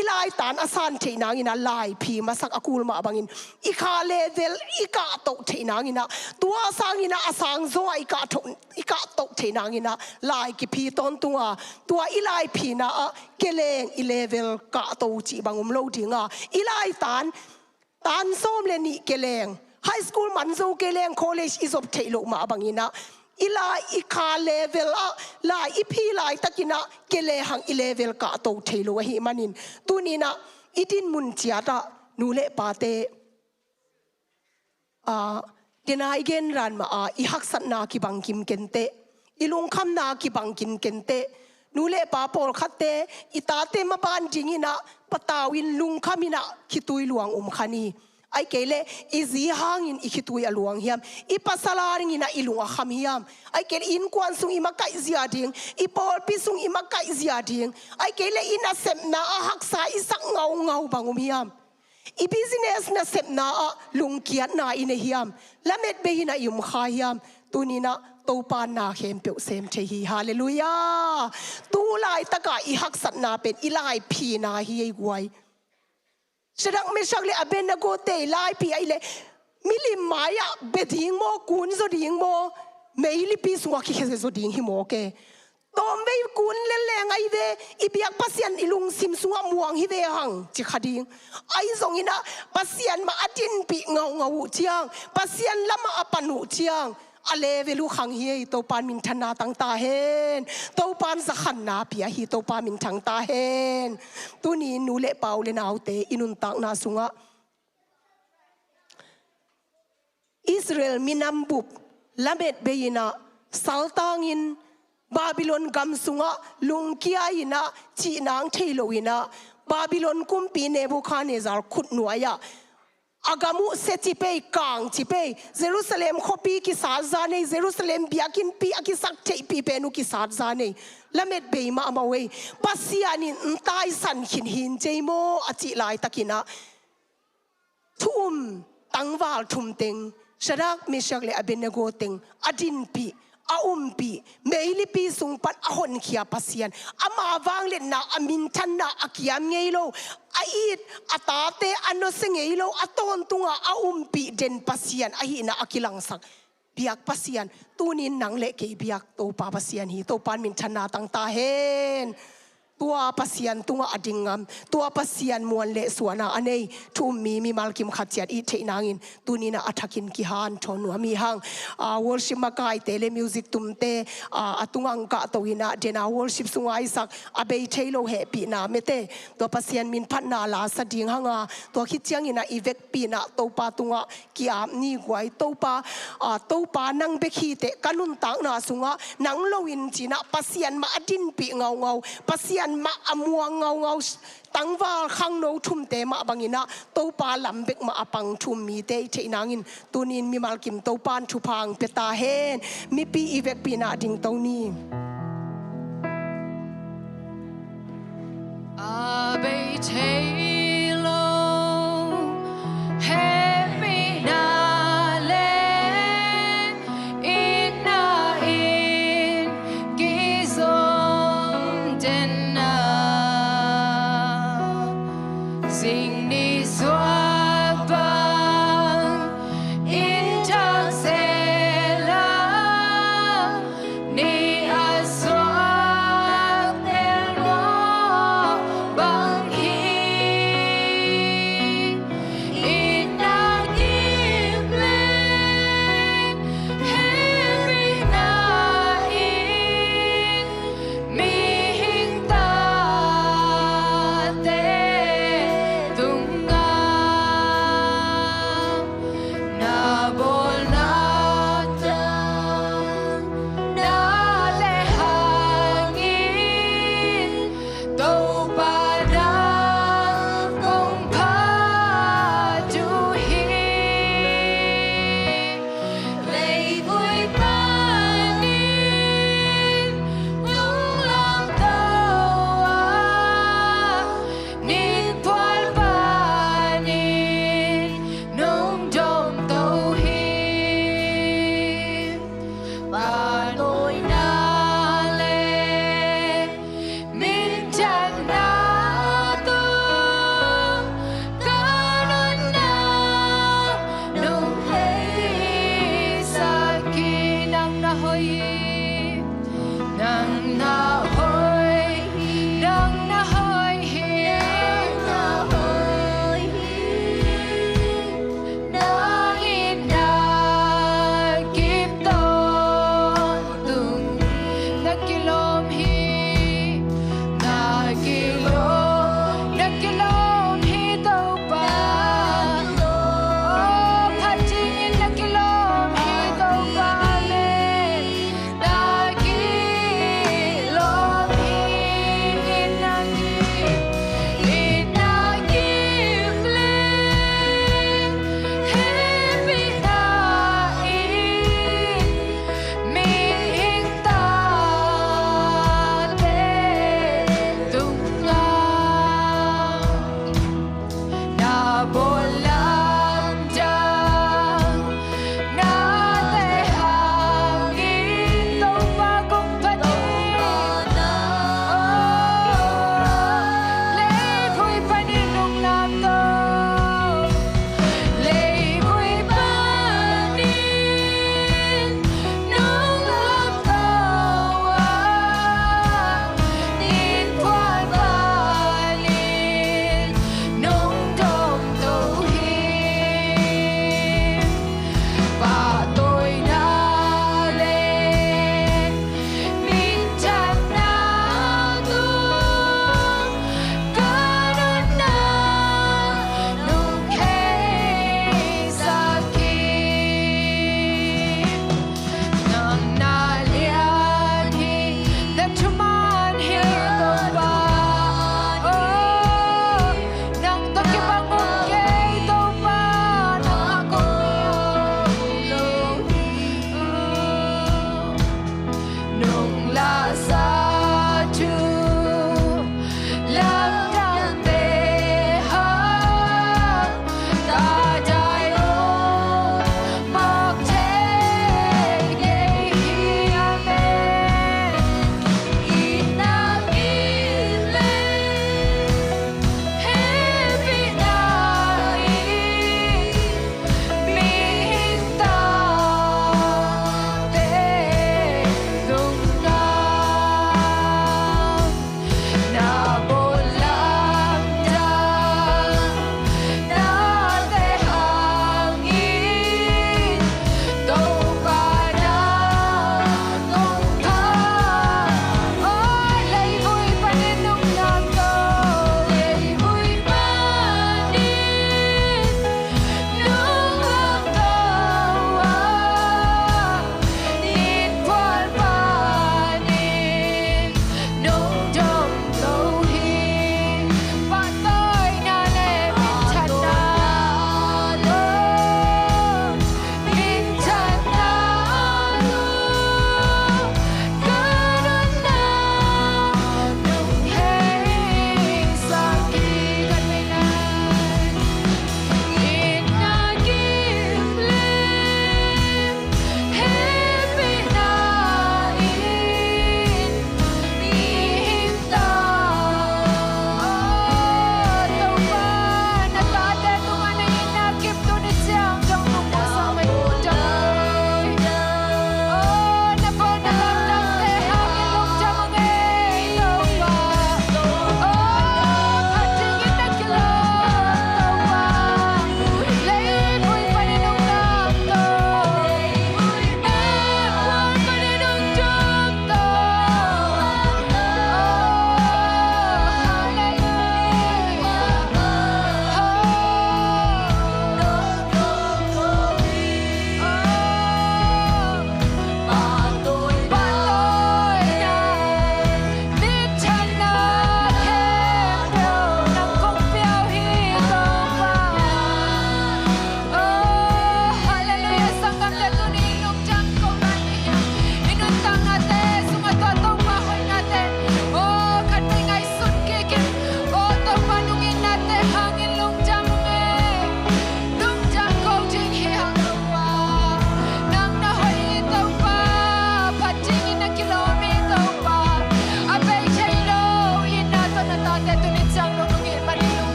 ilai tan asan theinang ina lai phi masak akul ma bangin I kha level I ka to theinang ina tua sang ina asang zo I ka to theinang ina lai ki phi ton tunga tua ilai phi na keleng I level ka to chi bangum lo dinga ilai tan som le ni keleng high school manzo keleng college isop thailo ma bangina อีลาอีคาเลเวลลาอีพีลายตะกินะเกเลหังอีเลเวลกะโตเทโลหิมันินตูนีนะอีดินมุนเจียตะนูเลปาเตเดนายเกนรันมาอีฮักสันนาคิบังกิมเกนเตอีลุงคำนาคิบังกินเกนเตนูเลปาโปลคัตเตอีตาเตมาบานจิงินะปะตาวินลุงคามินะคิตุยหลวงขานีไอเกเลอีซีหางินอีคิตุยอลวงเฮียมอีปัสลาริงินะอีลุงคำเฮียมไอเกลอินกวนซุงอีมาไกเซียดิงอีปอลปิซุงอีมาไกเซียดิงไอเกเลอินาเซมนาฮักษาอีสักเงาบังุมเฮียมอีบิสเนสนะเซมนาลุงเกียรนาอินเฮียมและเม็ดเบหินะยุมขาเฮียมตูนีนะตูปานนาเข้มเปียวเซมเทฮีฮาเลลูยาตูลายตะกาอีฮักสันนาเป็นอีลายพีนาฮีไอไวฉะนั้นไม่ชักเลยอเบนนาโกเตลายพีไอเลยมิลิมายะเบดิงโมกุนโซดิงโมไม่ลิปิสวาคิเฮโซดิงฮิโมเกตอมเวกุนเลเลงไอเวอีเบียกปัสยันอีลุงซิมสุงมวงฮิเวหังจิขดิงไอซงอินะปัสยันมาอดินปีเงาเจียงปัสยันละมาอปนุเจียงอเลเวลูขังเฮโตปานมินทนาตังตาเฮนโตปานสักขันนาเปียฮีโตปานมินทังตาเฮนตุนีนูเลเปาเลนาวเตอินุนตักนาสุงะอิสราเอลมินัมบุบละเม็ดเบยินะสัลตังินบาบิโลนกัมสุงะลุงกิอายินะจีนางเทโลวินะบาบิโลนกุมปีเนบุคาเนซาร์ขุดหน่วยะอากามุเซติเปย์กางจิเปย์เยรูซาเล็มขบีกิสาจานีเยรูซาเล็มบิอากินปีอากิสักเทปีเปนุกิสาจานีละเม็ดเบย์มาอมาเวปัสยานินตายสันขินหินเจโมอจิลายตะกินะทุ่มตังวาลทุ่มเต็งชรักมิชักเลอเบนเนโกเต็งอดินปีอาปีเมลิปีสุงปันอหนขียปัสยันอามาวังเล่นนาอามินทันนาอากิยามเงยโลอาอิดอาตาเตอันโนเสงเงยโลอาตอนตุงอาปีเดนปัสยันอาหินาอากิลังสักเบียกปัสยันตูนินนังเล็กเบียกโตปาปัสยันฮีโตปานมินทันนาตังตาเฮนตัวปัสยันตัวอดิงงามตัวปัสยันมวลเลสวนาอันนี้ทุ่มมีมัลกิมขัดเจียดอีเทนางอินตัวนี้นะอัฐกินกิฮานชนหัวมีหังวอลชิมมากายเตเลมิวสิกตุมเตตุงังกะตัวอินะเดนาวอลชิปสุงไอสักอเบยเทโลเฮปีนาเมเตตัวปัสยันมินพันนาลาสดิงหังตัวคิดเจียงอินะอีเวกปีนะตัวปาตุงะกิอาบนี่กวยตัวปานังเบคีเตกันุนตังนาสุงะนังโลวินจีนะปัสยันมาอดินปีเงาปัสยันมาอมัวเงาตั้งว่าข้างโน้ทุ่มเตมาบังอินะโตปาลำเบกมาอปังทุ่มมีเตเทนางอินตัวนินมีมัลกิมโตปานชุพังเปตาเฮนมีปีอีเวกปีนาดิงตัวนี้อาเบเทโลเฮมีนาเลอินาอินกิโซเดนาสิ่งนี้สวาบังอินทักเซลานี่อาสวาเตลวาบังฮิ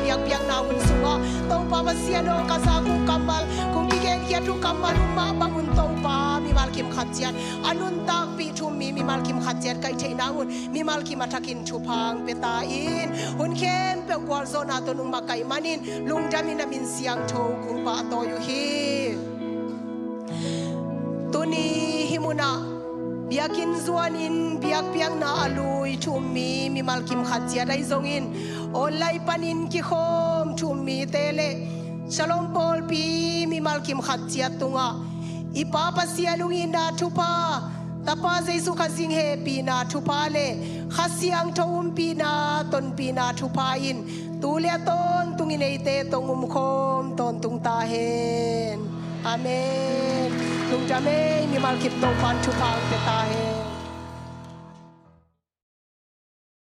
biak biak na un sunga to pa masiano kasaku kamal kung bigen kia tu kamal ma bangun to pa mi malkim khatsiat anun tak pi thum mi malkim khatsiat kai theina un mi malkim athakin thupang peta in hun khem pe gwal zona to nung makai manin lung jamin min siang tho kung pa to yu hi tuni himuna biakin zuanin biak piang na alui thumi mi malkim khatia dai zongin olai panin ki khom thumi tele shalom pol pi mi malkim khatia tunga ipa pasia lungina thupa tapa jesu khasing he pi na thupa le khasiang thum pi na ton pi na thupa in tulia ton tungin te tongum khom ton tung ta hen amen lung jame mi malkim to pan thupang te ta hen